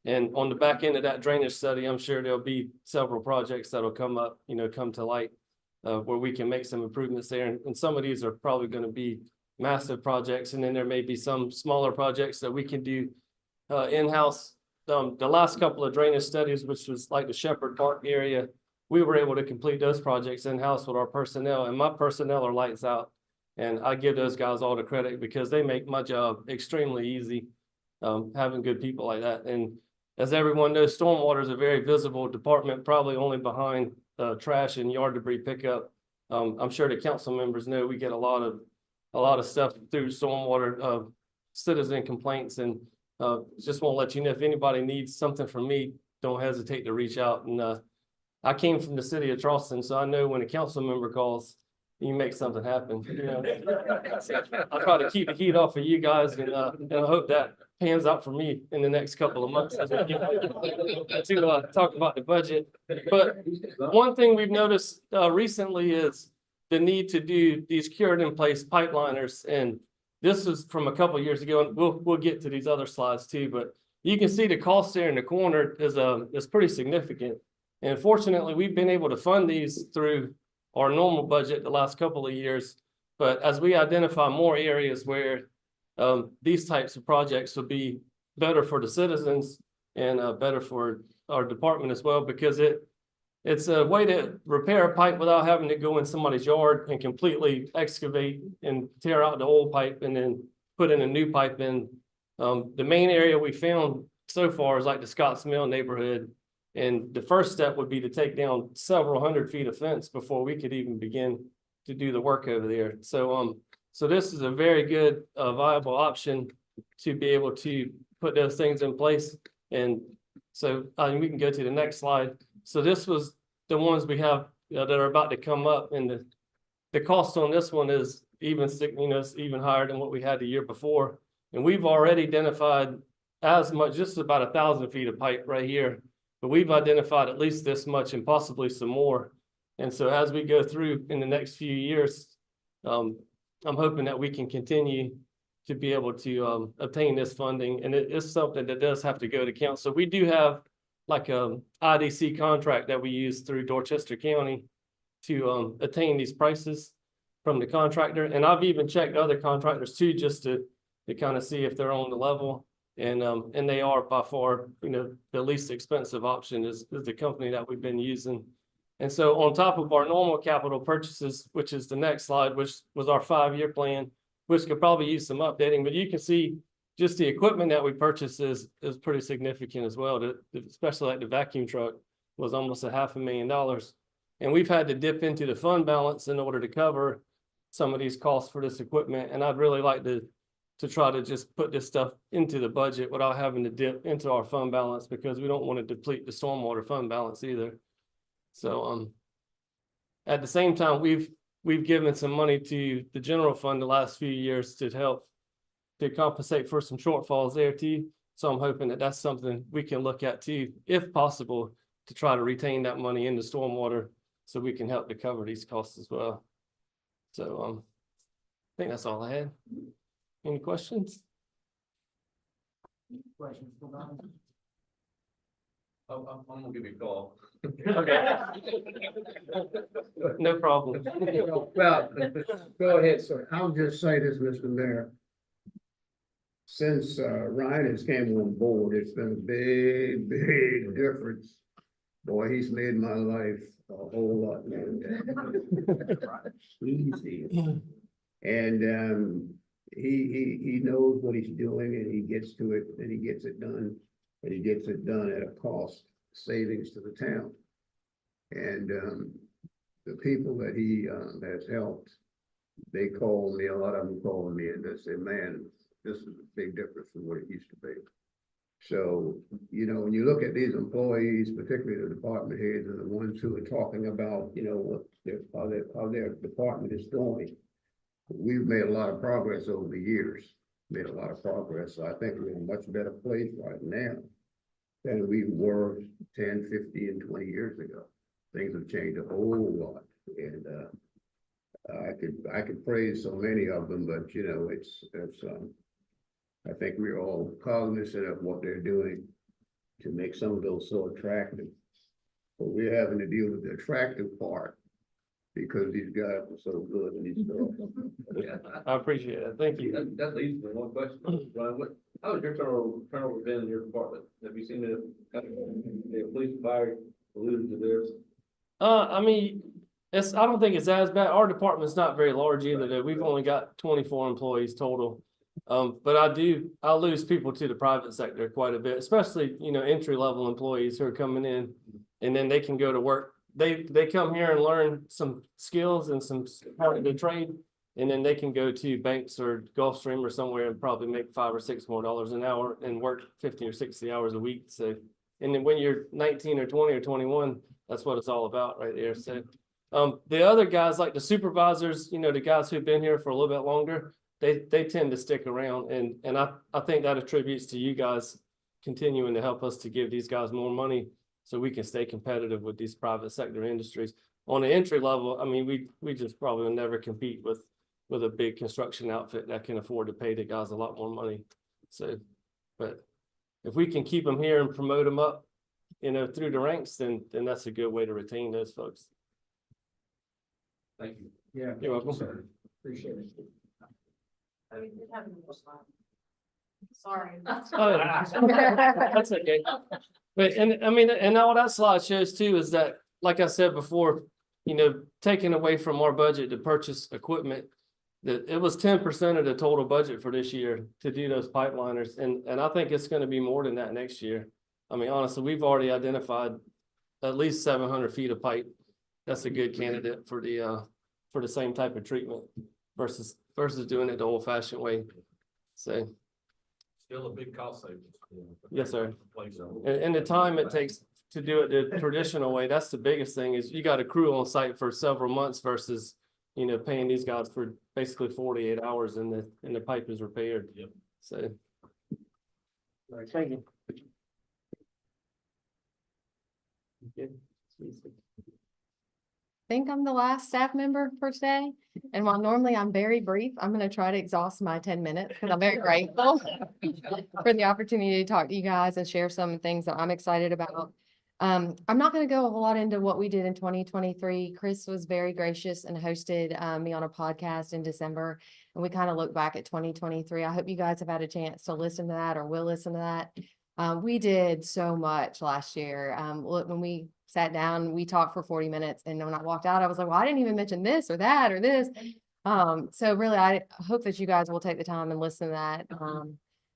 And on the back end of that drainage study, I'm sure there'll be several projects that'll come up, you know, come to light where we can make some improvements there. And some of these are probably going to be massive projects. And then there may be some smaller projects that we can do in-house. The last couple of drainage studies, which was like the Shepherd Park area, we were able to complete those projects in-house with our personnel, and my personnel are lights out. And I give those guys all the credit because they make my job extremely easy, having good people like that. And as everyone knows, stormwater is a very visible department, probably only behind trash and yard debris pickup. I'm sure the council members know we get a lot of stuff through stormwater citizen complaints, and just want to let you know if anybody needs something from me, don't hesitate to reach out. And I came from the city of Charleston, so I know when a council member calls, you make something happen. You know? I try to keep the heat off of you guys, and I hope that pans out for me in the next couple of months as we get to talk about the budget. But one thing we've noticed recently is the need to do these cured in place pipeliners, and this is from a couple of years ago, and we'll get to these other slides too. But you can see the cost there in the corner is pretty significant. And fortunately, we've been able to fund these through our normal budget the last couple of years. But as we identify more areas where these types of projects would be better for the citizens and better for our department as well, because it's a way to repair a pipe without having to go in somebody's yard and completely excavate and tear out the old pipe and then put in a new pipe in. The main area we found so far is like the Scotts Mill neighborhood. And the first step would be to take down several hundred feet of fence before we could even begin to do the work over there. So this is a very good, viable option to be able to put those things in place. And so, we can go to the next slide. So this was the ones we have that are about to come up, and the cost on this one is even, it's even higher than what we had the year before. And we've already identified as much, just about 1,000 feet of pipe right here, but we've identified at least this much and possibly some more. And so as we go through in the next few years, I'm hoping that we can continue to be able to obtain this funding. And it is something that does have to go to council. We do have like a IDC contract that we use through Dorchester County to attain these prices from the contractor. And I've even checked other contractors too, just to kind of see if they're on the level. And they are by far, the least expensive option is the company that we've been using. And so on top of our normal capital purchases, which is the next slide, which was our 5-year plan, which could probably use some updating, but you can see just the equipment that we purchased is pretty significant as well. Especially like the vacuum truck was almost $500,000. And we've had to dip into the fund balance in order to cover some of these costs for this equipment. And I'd really like to try to just put this stuff into the budget without having to dip into our fund balance, because we don't want to deplete the stormwater fund balance either. So, at the same time, we've given some money to the general fund the last few years to help to compensate for some shortfalls there too. So I'm hoping that that's something we can look at too, if possible, to try to retain that money in the stormwater so we can help to cover these costs as well. So, I think that's all I had. Any questions? Questions for Bob? I'm gonna give you a call. Okay. No problem. Well, go ahead, sir. I'll just say this, Mr. Mayor. Since Ryan has came on board, it's been a big, big difference. Boy, he's made my life a whole lot more easy. And he knows what he's doing, and he gets to it, and he gets it done, and he gets it done at a cost savings to the town. And the people that he has helped, they call me, a lot of them call me, and they say, man, this is a big difference from what it used to be. So, when you look at these employees, particularly the department heads and the ones who are talking about, what how their department is doing, we've made a lot of progress over the years, made a lot of progress. So I think we're in a much better place right now than we were 10, 15, and 20 years ago. Things have changed a whole lot. And I could praise so many of them, but it's I think we're all cognizant of what they're doing to make some of those so attractive. But we're having to deal with the attractive part because these guys are so good and these girls. I appreciate it. Thank you. That leads to one question, Brian. How has your turnover been in your department? Have you seen the police fire alluded to theirs? I mean, I don't think it's as bad. Our department's not very large either. We've only got 24 employees total. But I lose people to the private sector quite a bit, especially, entry level employees who are coming in, and then they can go to work. They come here and learn some skills and some part of the trade, and then they can go to banks or Gulfstream or somewhere and probably make $5 or $6 more an hour and work 50 or 60 hours a week. So, and then when you're 19 or 20 or 21, that's what it's all about right there. So, the other guys, like the supervisors, the guys who've been here for a little bit longer, they tend to stick around, and I think that attributes to you guys continuing to help us to give these guys more money so we can stay competitive with these private sector industries. On the entry level, I mean, we just probably will never compete with a big construction outfit that can afford to pay the guys a lot more money. So, but if we can keep them here and promote them up, through the ranks, then that's a good way to retain those folks. Thank you. Yeah. You're welcome. Sir. Appreciate it. Sorry. Oh, that's okay. But, and I mean, and all that slide shows too is that, like I said before, taking away from our budget to purchase equipment, that it was 10% of the total budget for this year to do those pipeliners. And I think it's going to be more than that next year. I mean, honestly, we've already identified at least 700 feet of pipe. That's a good candidate for the same type of treatment versus doing it the old fashioned way. So, Still a big cost savings. yes, sir. And the time it takes to do it the traditional way, that's the biggest thing is you got a crew on site for several months versus, paying these guys for basically 48 hours and the pipe is repaired. Yep. So. All right, thank you. Okay. Think I'm the last staff member for today. And while normally I'm very brief, I'm going to try to exhaust my 10 minutes because I'm very grateful for the opportunity to talk to you guys and share some things that I'm excited about. I'm not going to go a whole lot into what we did in 2023. Chris was very gracious and hosted me on a podcast in December, and we kind of look back at 2023. I hope you guys have had a chance to listen to that or will listen to that. We did so much last year. Look, when we sat down, we talked for 40 minutes, and when I walked out, I was like, well, I didn't even mention this or that or this. So really, I hope that you guys will take the time and listen to that.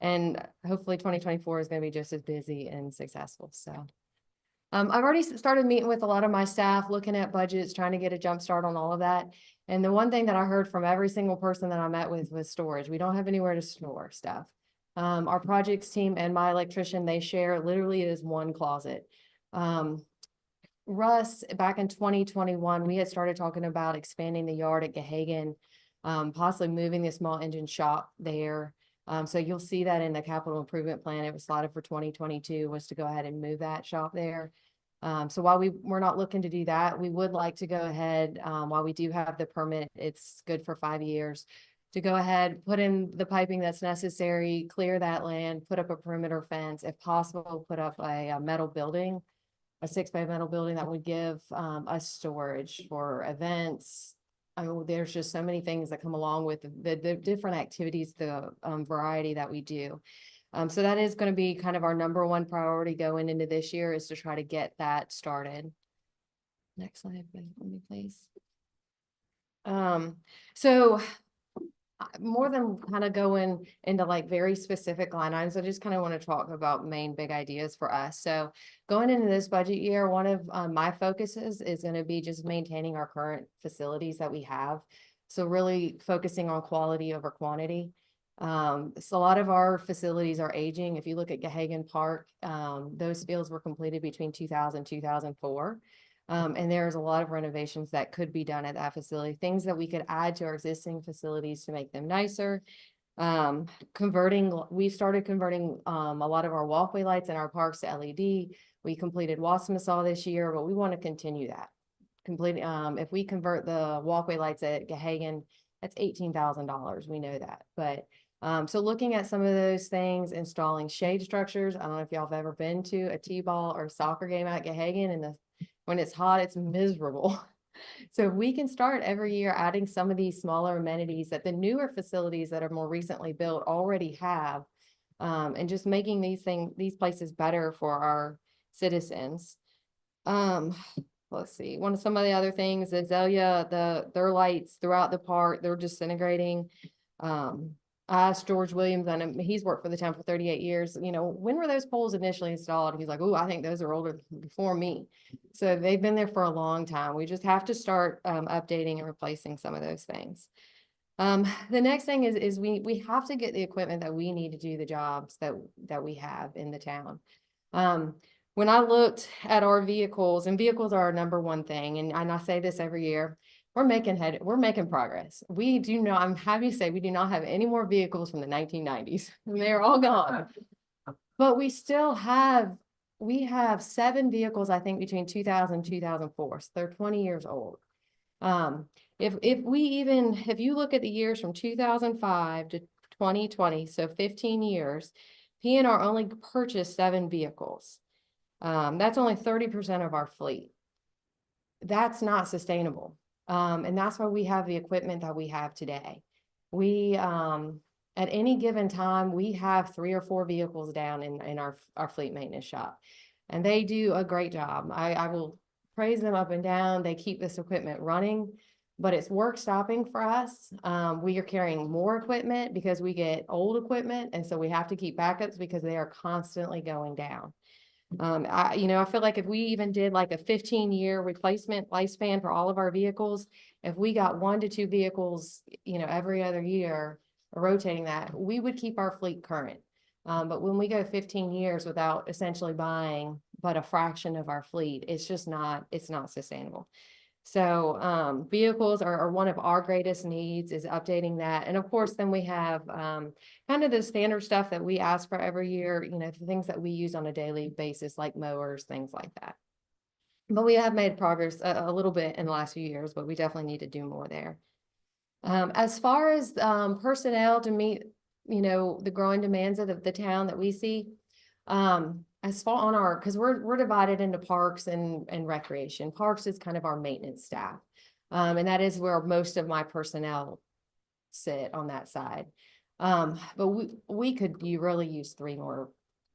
And hopefully 2024 is going to be just as busy and successful. So I've already started meeting with a lot of my staff, looking at budgets, trying to get a jump start on all of that. And the one thing that I heard from every single person that I met with was storage. We don't have anywhere to store stuff. Our projects team and my electrician, they share literally it is one closet. Russ, back in 2021, we had started talking about expanding the yard at Gahagan, possibly moving the small engine shop there. So you'll see that in the capital improvement plan. It was slotted for 2022 was to go ahead and move that shop there. So while we're not looking to do that, we would like to go ahead, while we do have the permit, it's good for 5 years, to go ahead, put in the piping that's necessary, clear that land, put up a perimeter fence, if possible, put up a metal building, a 6-bay metal building that would give us storage for events. I mean, there's just so many things that come along with the different activities, the variety that we do. So that is going to be kind of our number one priority going into this year, is to try to get that started. Next slide, please. So more than kind of going into like very specific line items, I just kind of want to talk about main big ideas for us. So going into this budget year, one of my focuses is going to be just maintaining our current facilities that we have. So really focusing on quality over quantity. So a lot of our facilities are aging. If you look at Gahagan Park, those fields were completed between 2000 and 2004. And there's a lot of renovations that could be done at that facility, things that we could add to our existing facilities to make them nicer. We started converting a lot of our walkway lights in our parks to LED. We completed Wassamasaw this year, but we want to continue that. If we convert the walkway lights at Gahagan, that's $18,000. We know that. But so looking at some of those things, installing shade structures. I don't know if y'all have ever been to a T-ball or soccer game at Gahagan, and when it's hot, it's miserable. So we can start every year adding some of these smaller amenities that the newer facilities that are more recently built already have, and just making these places better for our citizens. Let's see. Some of the other things, Azalea, their lights throughout the park, they're disintegrating. I asked George Williams, and he's worked for the town for 38 years, when were those poles initially installed? He's like, oh, I think those are older before me. So they've been there for a long time. We just have to start updating and replacing some of those things. The next thing is we have to get the equipment that we need to do the jobs that we have in the town. When I looked at our vehicles, and vehicles are our number one thing, and I say this every year, we're making progress. I'm happy to say we do not have any more vehicles from the 1990s. They're all gone. But we have 7 vehicles, I think, between 2000 and 2004. So they're 20 years old. If you look at the years from 2005 to 2020, so 15 years, PNR only purchased 7 vehicles. That's only 30% of our fleet. That's not sustainable. And that's why we have the equipment that we have today. At any given time, we have 3 or 4 vehicles down in our fleet maintenance shop, and they do a great job. I will praise them up and down. They keep this equipment running, but it's work stopping for us. We are carrying more equipment because we get old equipment, and so we have to keep backups because they are constantly going down. I feel like if we even did like a 15-year replacement lifespan for all of our vehicles, if we got 1 to 2 vehicles, every other year, rotating that, we would keep our fleet current. But when we go 15 years without essentially buying but a fraction of our fleet, it's not sustainable. So vehicles are one of our greatest needs, is updating that. And of course, then we have kind of the standard stuff that we ask for every year, the things that we use on a daily basis, like mowers, things like that. But we have made progress a little bit in the last few years, but we definitely need to do more there. As far as personnel to meet, the growing demands of the town that we see, as far on our, because we're divided into parks and recreation. Parks is kind of our maintenance staff. And that is where most of my personnel sit on that side. But we could really use 3 more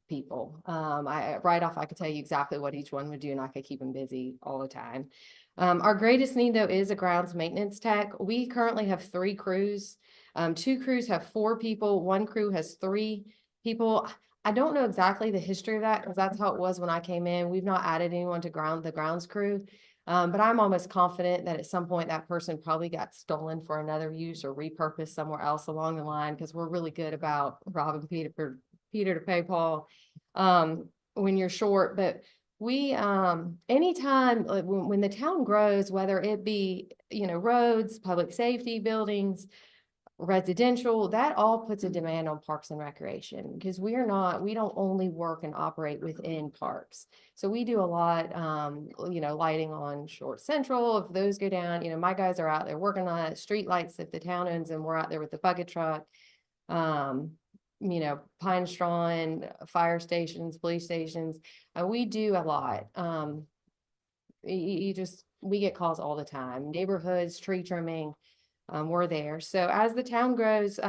people. Right off, I could tell you exactly what each one would do, and I could keep them busy all the time. Our greatest need though is a grounds maintenance tech. We currently have 3 crews. 2 crews have 4 people. 1 crew has 3 people. I don't know exactly the history of that, because that's how it was when I came in. We've not added anyone to the grounds crew. But I'm almost confident that at some point that person probably got stolen for another use or repurposed somewhere else along the line, because we're really good about robbing Peter to pay Paul when you're short. But we, anytime when the town grows, whether it be, roads, public safety, buildings, residential, that all puts a demand on parks and recreation, because we don't only work and operate within parks. So we do a lot, lighting on Short Central. If those go down, my guys are out there working on it. Street lights, if the town owns them, we're out there with the bucket truck. Pine Straw, fire stations, police stations. We do a lot. We get calls all the time. Neighborhoods, tree trimming. We're there. So as the town grows,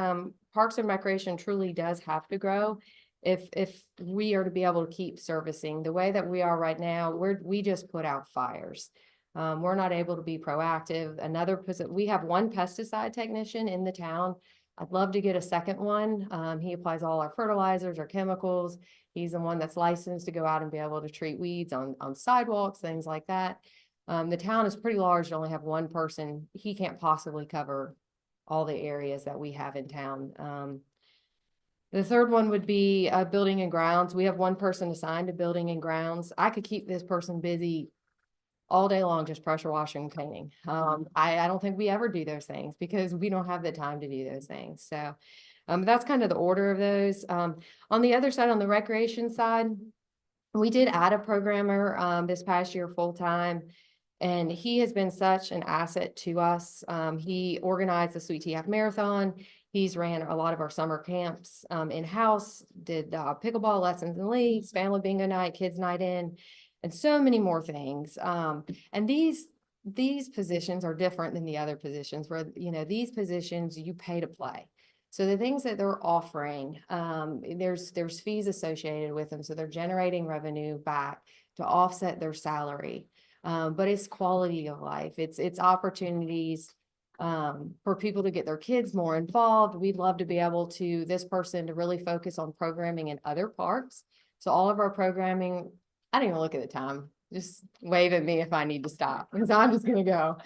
Parks and Recreation truly does have to grow if we are to be able to keep servicing the way that we are right now. We just put out fires. We're not able to be proactive. We have 1 pesticide technician in the town. I'd love to get a second one. He applies all our fertilizers, our chemicals. He's the one that's licensed to go out and be able to treat weeds on sidewalks, things like that. The town is pretty large to only have 1 person. He can't possibly cover all the areas that we have in town. The third one would be building and grounds. We have 1 person assigned to building and grounds. I could keep this person busy all day long, just pressure washing and cleaning. I don't think we ever do those things because we don't have the time to do those things. So that's kind of the order of those. On the other side, on the recreation side, we did add a programmer this past year full-time. And he has been such an asset to us. He organized the Sweet Tea Half Marathon. He's ran a lot of our summer camps in-house, did pickleball lessons and leagues, family bingo night, kids night in, and so many more things. And these positions are different than the other positions where, these positions you pay to play. So the things that they're offering, there's fees associated with them. So they're generating revenue back to offset their salary. But it's quality of life. It's opportunities for people to get their kids more involved. We'd love to be able this person to really focus on programming in other parks. So all of our programming, I didn't even look at the time. Just wave at me if I need to stop, because I'm just going to go.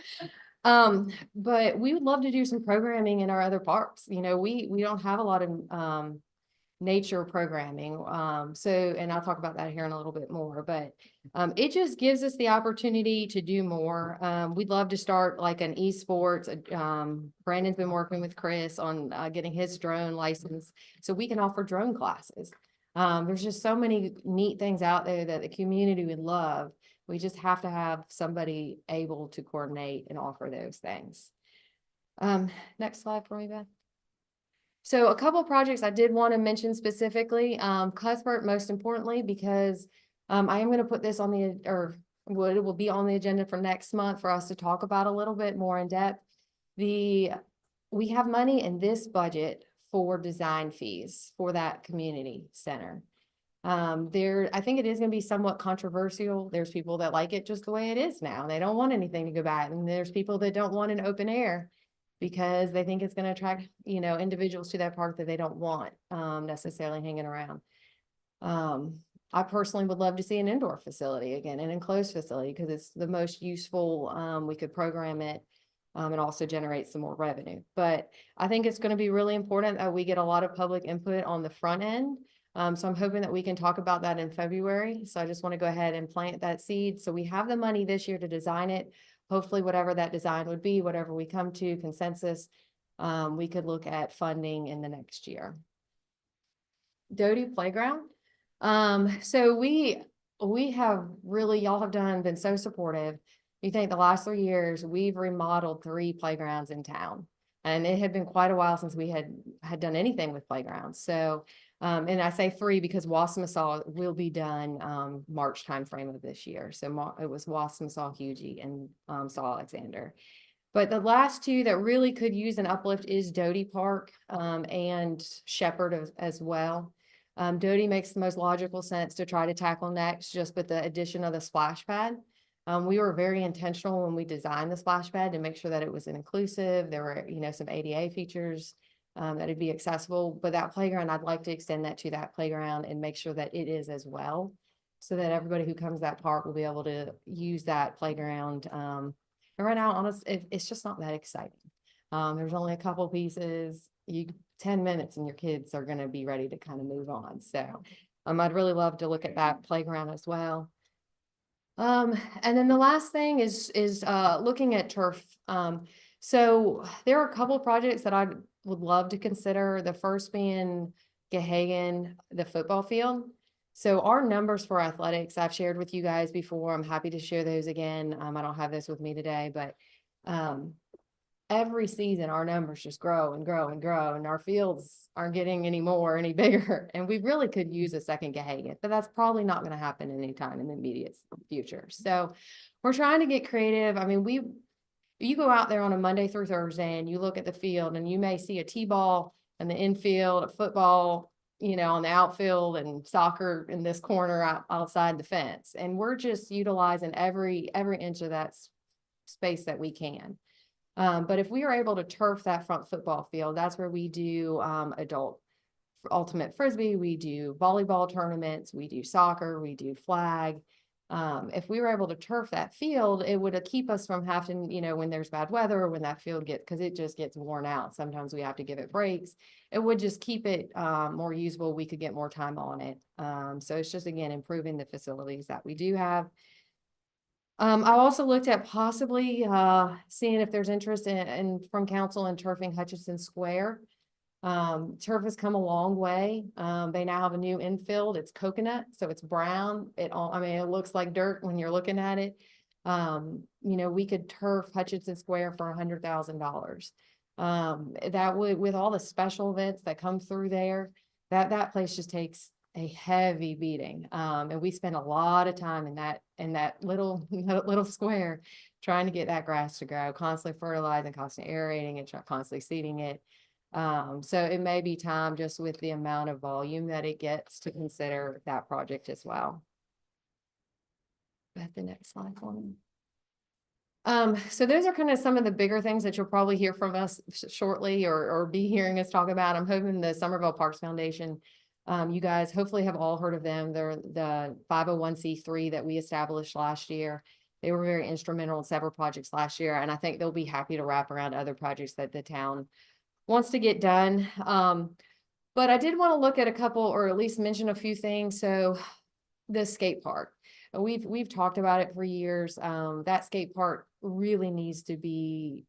But we would love to do some programming in our other parks. We don't have a lot of nature programming. And I'll talk about that here in a little bit more, but it just gives us the opportunity to do more. We'd love to start like an esports. Brandon's been working with Chris on getting his drone license so we can offer drone classes. There's just so many neat things out there that the community would love. We just have to have somebody able to coordinate and offer those things. Next slide for me, Beth. So a couple of projects I did want to mention specifically, Cuthbert, most importantly, because I am going to put this on it will be on the agenda for next month for us to talk about a little bit more in depth. We have money in this budget for design fees for that community center. I think it is going to be somewhat controversial. There's people that like it just the way it is now. They don't want anything to go back. And there's people that don't want an open air because they think it's going to attract, individuals to that park that they don't want necessarily hanging around. I personally would love to see an indoor facility again, an enclosed facility, because it's the most useful. We could program it and also generate some more revenue. But I think it's going to be really important that we get a lot of public input on the front end. So I'm hoping that we can talk about that in February. So I just want to go ahead and plant that seed. So we have the money this year to design it. Hopefully, whatever that design would be, whatever we come to consensus, we could look at funding in the next year. Doty Playground. So we have really, y'all have been so supportive. You think the last 3 years, we've remodeled 3 playgrounds in town. And it had been quite a while since we had done anything with playgrounds. So, and I say 3 because Wassamasaw will be done, March timeframe of this year. So it was Wassamasaw, Hugie, and Saw Alexander. But the last 2 that really could use an uplift is Doty Park, and Shepherd as well. Doty makes the most logical sense to try to tackle next, just with the addition of the splash pad. We were very intentional when we designed the splash pad to make sure that it was inclusive. There were, some ADA features that would be accessible. But that playground, I'd like to extend that to that playground and make sure that it is as well, so that everybody who comes to that park will be able to use that playground. And right now, honestly, it's just not that exciting. There's only a couple pieces. 10 minutes and your kids are going to be ready to kind of move on. So I'd really love to look at that playground as well. And then the last thing is looking at turf. So there are a couple of projects that I would love to consider. The first being Gahagan, the football field. So our numbers for athletics, I've shared with you guys before. I'm happy to share those again. I don't have this with me today, but every season our numbers just grow and grow and grow, and our fields aren't getting any bigger. And we really could use a second Gahagan, but that's probably not going to happen anytime in the immediate future. So we're trying to get creative. I mean, you go out there on a Monday through Thursday and you look at the field and you may see a T-ball in the infield, a football, on the outfield, and soccer in this corner outside the fence. And we're just utilizing every inch of that space that we can. But if we are able to turf that front football field, that's where we do adult ultimate frisbee, we do volleyball tournaments, we do soccer, we do flag. If we were able to turf that field, it would keep us from having, when there's bad weather, or when that field because it just gets worn out. Sometimes we have to give it breaks. It would just keep it more usable. We could get more time on it. So it's just, again, improving the facilities that we do have. I also looked at possibly seeing if there's interest from council in turfing Hutchinson Square. Turf has come a long way. They now have a new infield. It's coconut, so it's brown. It looks like dirt when you're looking at it. We could turf Hutchinson Square for $100,000. That would, with all the special events that come through there, that place just takes a heavy beating. And we spend a lot of time in that little square trying to get that grass to grow, constantly fertilizing, constantly aerating it, constantly seeding it. So it may be time, just with the amount of volume that it gets, to consider that project as well. At the next slide for me. So those are kind of some of the bigger things that you'll probably hear from us shortly, or be hearing us talk about. I'm hoping the Somerville Parks Foundation, you guys hopefully have all heard of them. They're the 501c3 that we established last year. They were very instrumental in several projects last year, and I think they'll be happy to wrap around other projects that the town wants to get done. But I did want to look at a couple, or at least mention a few things. So the skate park, we've talked about it for years. That skate park really needs to be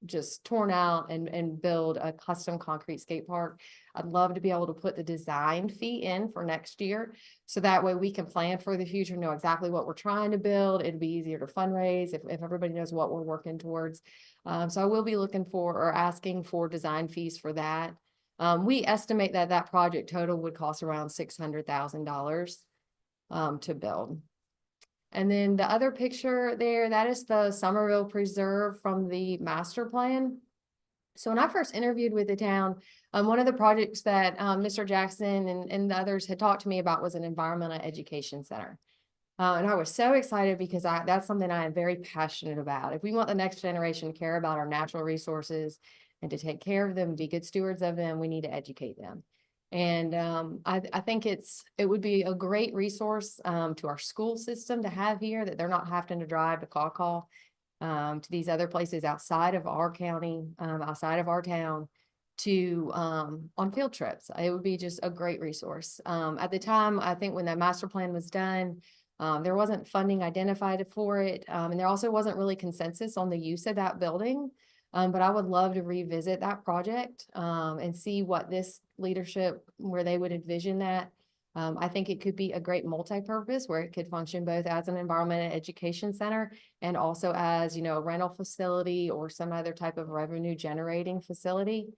just torn out and build a custom concrete skate park. I'd love to be able to put the design fee in for next year, so that way we can plan for the future, know exactly what we're trying to build. It'd be easier to fundraise if everybody knows what we're working towards. So I will be looking for, or asking for, design fees for that. We estimate that project total would cost around $600,000 to build. And then the other picture there, that is the Somerville Preserve from the master plan. So when I first interviewed with the town, one of the projects that Mr. Jackson and the others had talked to me about was an environmental education center. And I was so excited because that's something I am very passionate about. If we want the next generation to care about our natural resources and to take care of them, be good stewards of them, we need to educate them. And I think it would be a great resource to our school system to have here, that they're not having to drive to Caw to these other places outside of our county, outside of our town to on field trips. It would be just a great resource. At the time, I think when that master plan was done, there wasn't funding identified for it. And there also wasn't really consensus on the use of that building. But I would love to revisit that project and see what this leadership, where they would envision that. I think it could be a great multi-purpose where it could function both as an environmental education center and also as, a rental facility or some other type of revenue generating facility.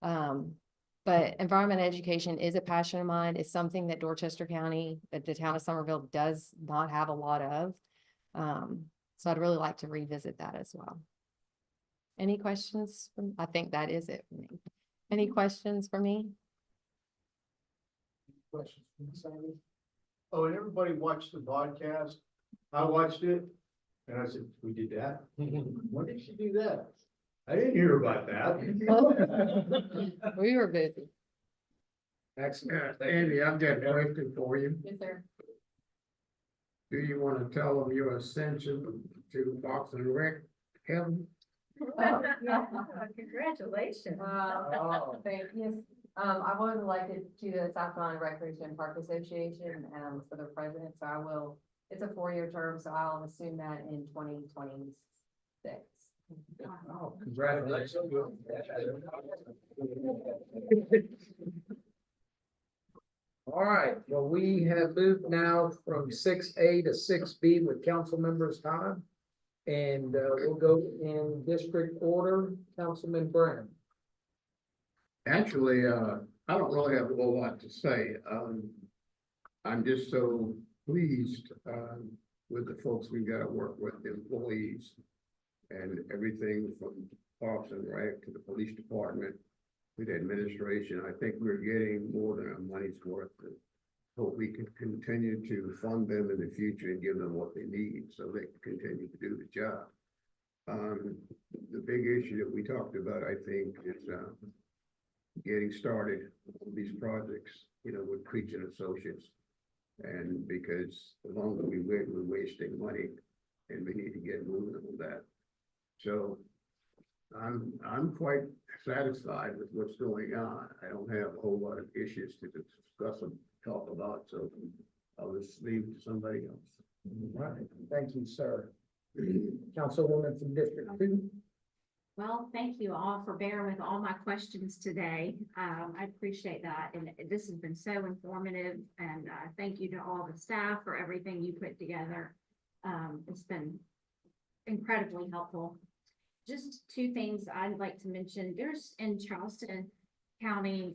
But environmental education is a passion of mine. It's something that Dorchester County, that the town of Somerville does not have a lot of. So I'd really like to revisit that as well. Any questions? I think that is it for me. Any questions for me? Questions from the side? Oh, and everybody watched the podcast. I watched it and I said, we did that? When did she do that? I didn't hear about that. We were busy. Excellent. Andy, I've got a question for you. Yes, sir. Do you want to tell them your ascension to Parks and Rec, Kevin? Congratulations. Thank you. I was elected to the South Carolina Recreation and Park Association, for the president, so I will, it's a 4-year term, so I'll assume that in 2026. Oh, congratulations. All right, well, we have moved now from 6A to 6B with council members' time. And we'll go in district order, Councilman Brown. Actually, I don't really have a whole lot to say. I'm just so pleased, with the folks we've got to work with, the employees. And everything from Parks and Rec to the police department, to the administration. I think we're getting more than our money's worth. Hope we can continue to fund them in the future and give them what they need so they can continue to do the job. The big issue that we talked about, I think, is getting started on these projects, with Creech and Associates. And because the longer we wait, we're wasting money and we need to get moving on that. So I'm quite satisfied with what's going on. I don't have a whole lot of issues to discuss and talk about, so I'll just leave it to somebody else. All right, thank you, sir. Councilwoman from District 2. Well, thank you all for bearing with all my questions today. I appreciate that. And this has been so informative, and thank you to all the staff for everything you put together. It's been incredibly helpful. Just 2 things I'd like to mention. There's in Charleston County,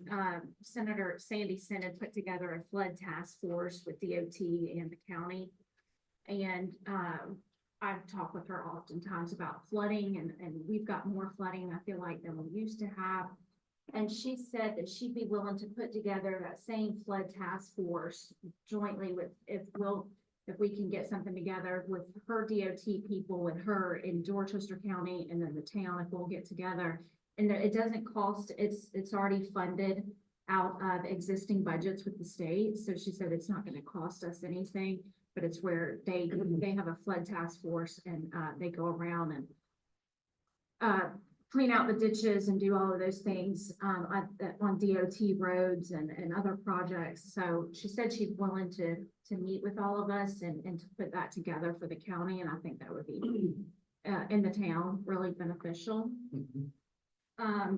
Senator Sandy Senate put together a flood task force with DOT and the county. And I've talked with her oftentimes about flooding, and we've got more flooding, I feel like, than we used to have. And she said that she'd be willing to put together that same flood task force jointly with, if we can get something together with her DOT people and her in Dorchester County and then the town, if we'll get together. And it doesn't cost, it's already funded out of existing budgets with the state. So she said it's not going to cost us anything, but it's where they have a flood task force and they go around and clean out the ditches and do all of those things on DOT roads and other projects. So she said she's willing to meet with all of us and to put that together for the county. And I think that would be in the town really beneficial.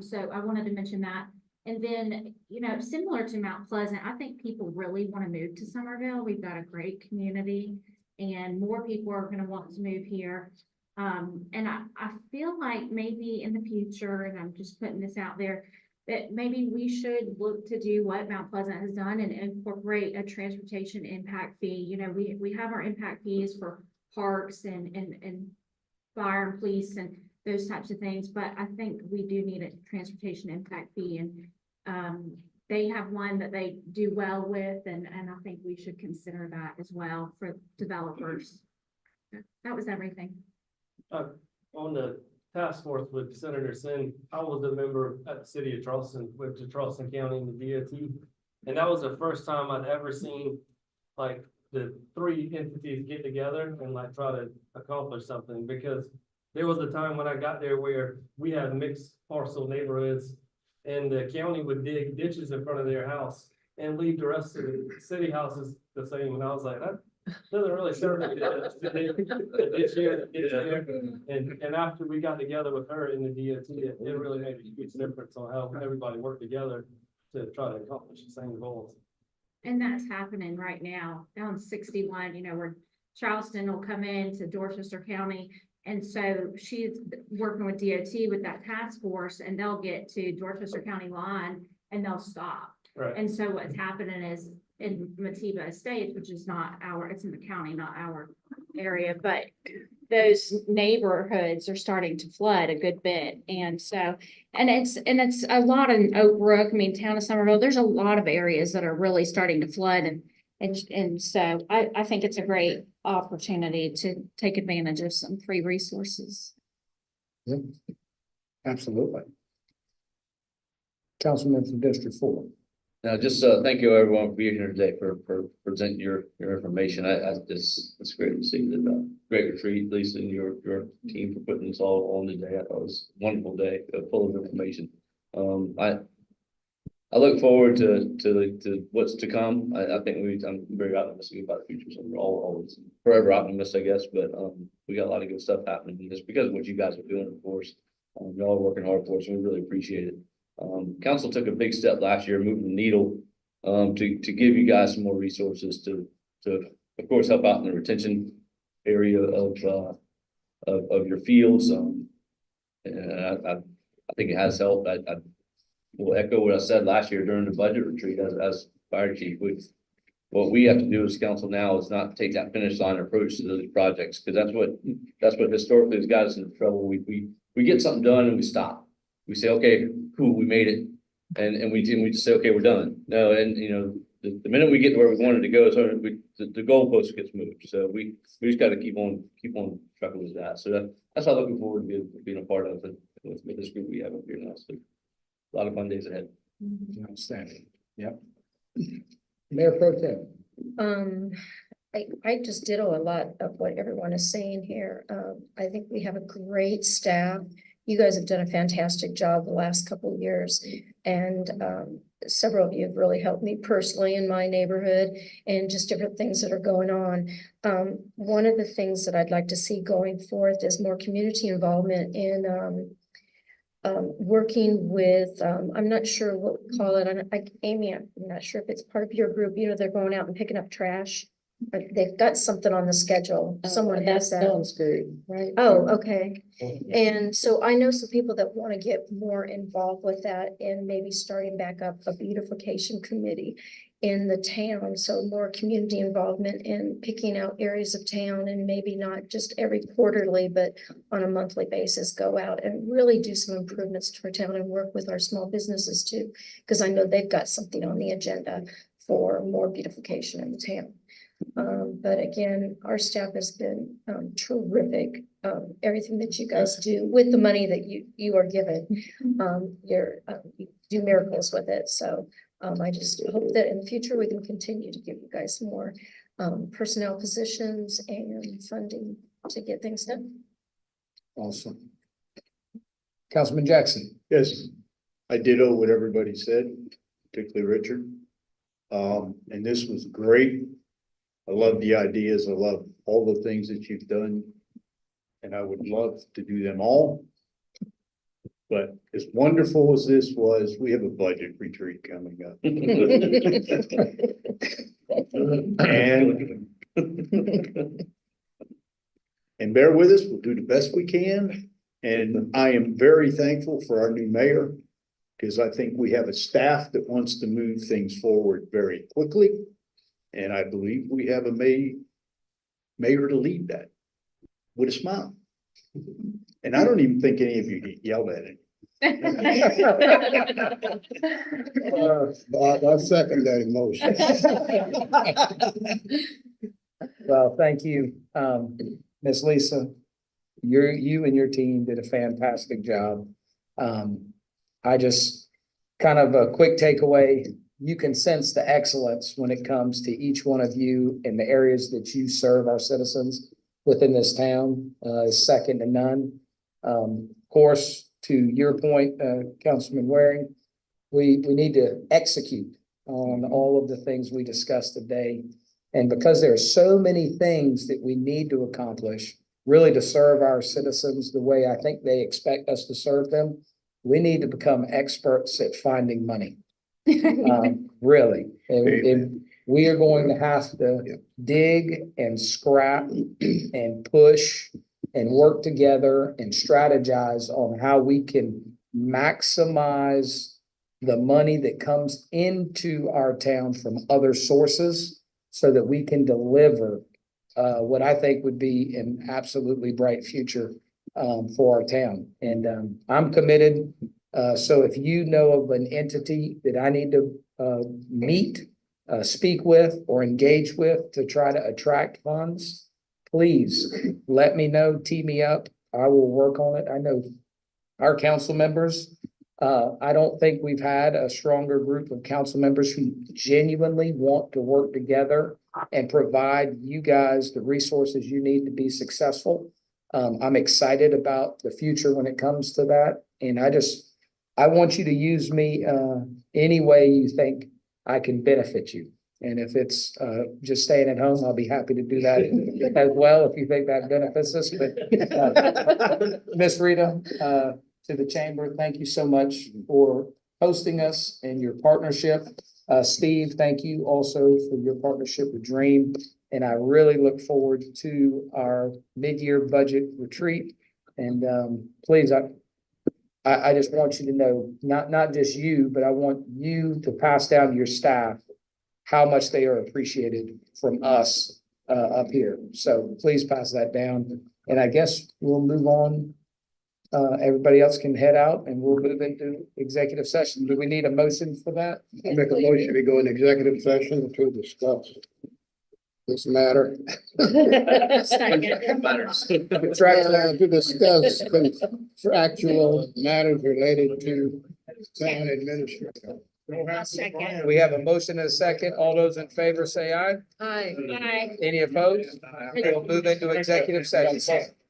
So I wanted to mention that. And then, similar to Mount Pleasant, I think people really want to move to Somerville. We've got a great community and more people are going to want to move here. And I feel like maybe in the future, and I'm just putting this out there, that maybe we should look to do what Mount Pleasant has done and incorporate a transportation impact fee. We have our impact fees for parks and fire and police and those types of things, but I think we do need a transportation impact fee, and they have one that they do well with, and I think we should consider that as well for developers. That was everything. On the task force with Senator Sin, I was a member at the city of Charleston, went to Charleston County and the DOT. And that was the first time I'd ever seen like the three entities get together and like try to accomplish something, because there was a time when I got there where we had mixed parcel neighborhoods and the county would dig ditches in front of their house and leave the rest of the city houses the same. And I was like, that doesn't really serve me. And after we got together with her in the DOT, it really made a huge difference on how everybody worked together to try to accomplish the same goals. And that's happening right now on 61, where Charleston will come in to Dorchester County. And so she's working with DOT with that task force, and they'll get to Dorchester County line and they'll stop. Right. And so what's happening is in Matiba Estates, which is not it's in the county, not our area, but those neighborhoods are starting to flood a good bit. And so, and it's a lot in Oak Brook, town of Somerville, there's a lot of areas that are really starting to flood. And so I think it's a great opportunity to take advantage of some free resources. Yep. Absolutely. Councilman from District 4. Now, just thank you everyone for being here today for presenting your information. It's great to see that great retreat, Lisa, and your team for putting this all on today. I thought it was a wonderful day, full of information. I look forward to what's to come. I think I'm very optimistic about the future. So we're always forever optimists, I guess. But we got a lot of good stuff happening just because of what you guys are doing, of course. Y'all are working hard for us. We really appreciate it. Council took a big step last year, moving the needle to give you guys some more resources to of course help out in the retention area of your fields. And I think it has helped. I will echo what I said last year during the budget retreat as fire chief. What we have to do as council now is not take that finish line approach to those projects, because that's what historically has got us into trouble. We get something done and we stop. We say, okay, cool, we made it. And we just say, okay, we're done. No, and the minute we get to where we wanted to go, so the goalpost gets moved. So we just got to keep on trucking with that. So that's what I'm looking forward to being a part of it with this group we have up here now. So a lot of fun days ahead. Outstanding. Yep. Mayor Pro Tem. I just ditto a lot of what everyone is saying here. I think we have a great staff. You guys have done a fantastic job the last couple of years, and several of you have really helped me personally in my neighborhood and just different things that are going on. One of the things that I'd like to see going forth is more community involvement in working with, I'm not sure what we call it. Amy, I'm not sure if it's part of your group. They're going out and picking up trash. But they've got something on the schedule. Someone has that. Sounds good. Right. Oh, okay. And so I know some people that want to get more involved with that and maybe starting back up a beautification committee in the town. So more community involvement in picking out areas of town, and maybe not just every quarterly, but on a monthly basis, go out and really do some improvements to our town and work with our small businesses too, because I know they've got something on the agenda for more beautification in the town. But again, our staff has been terrific. Everything that you guys do with the money that you are given, you do miracles with it. So I just hope that in the future we can continue to give you guys more personnel positions and funding to get things done. Awesome. Councilman Jackson. Yes, I ditto what everybody said, particularly Richard. And this was great. I love the ideas. I love all the things that you've done. And I would love to do them all. But as wonderful as this was, we have a budget retreat coming up. And bear with us, we'll do the best we can. And I am very thankful for our new mayor, because I think we have a staff that wants to move things forward very quickly. And I believe we have a mayor to lead that with a smile. And I don't even think any of you yelled at him. I second that emotion. Well, thank you, Miss Lisa. You and your team did a fantastic job. I just kind of a quick takeaway. you can sense the excellence when it comes to each one of you in the areas that you serve our citizens within this town, is second to none. Of course, to your point, Councilman Waring, we need to execute on all of the things we discussed today. And because there are so many things that we need to accomplish, really to serve our citizens the way I think they expect us to serve them, we need to become experts at finding money. Really. And we are going to have to dig and scrap and push and work together and strategize on how we can maximize the money that comes into our town from other sources so that we can deliver what I think would be an absolutely bright future for our town. And I'm committed. So if you know of an entity that I need to meet, speak with, or engage with to try to attract funds, please let me know, tee me up. I will work on it. I know our council members, I don't think we've had a stronger group of council members who genuinely want to work together and provide you guys the resources you need to be successful. I'm excited about the future when it comes to that. And I want you to use me any way you think I can benefit you. And if it's just staying at home, I'll be happy to do that as well, if you think that benefits us. But Miss Rita, to the chamber, thank you so much for hosting us and your partnership. Steve, thank you also for your partnership with Dream. And I really look forward to our mid-year budget retreat. And please, I just want you to know, not just you, but I want you to pass down to your staff how much they are appreciated from us up here. So please pass that down. And I guess we'll move on. Everybody else can head out and we'll move into executive session. Do we need a motion for that? I make a motion to go in executive session to discuss this matter. To discuss contractual matters related to town administrator. We have a motion and a second. All those in favor say aye. Aye. Any opposed? We'll move into executive session.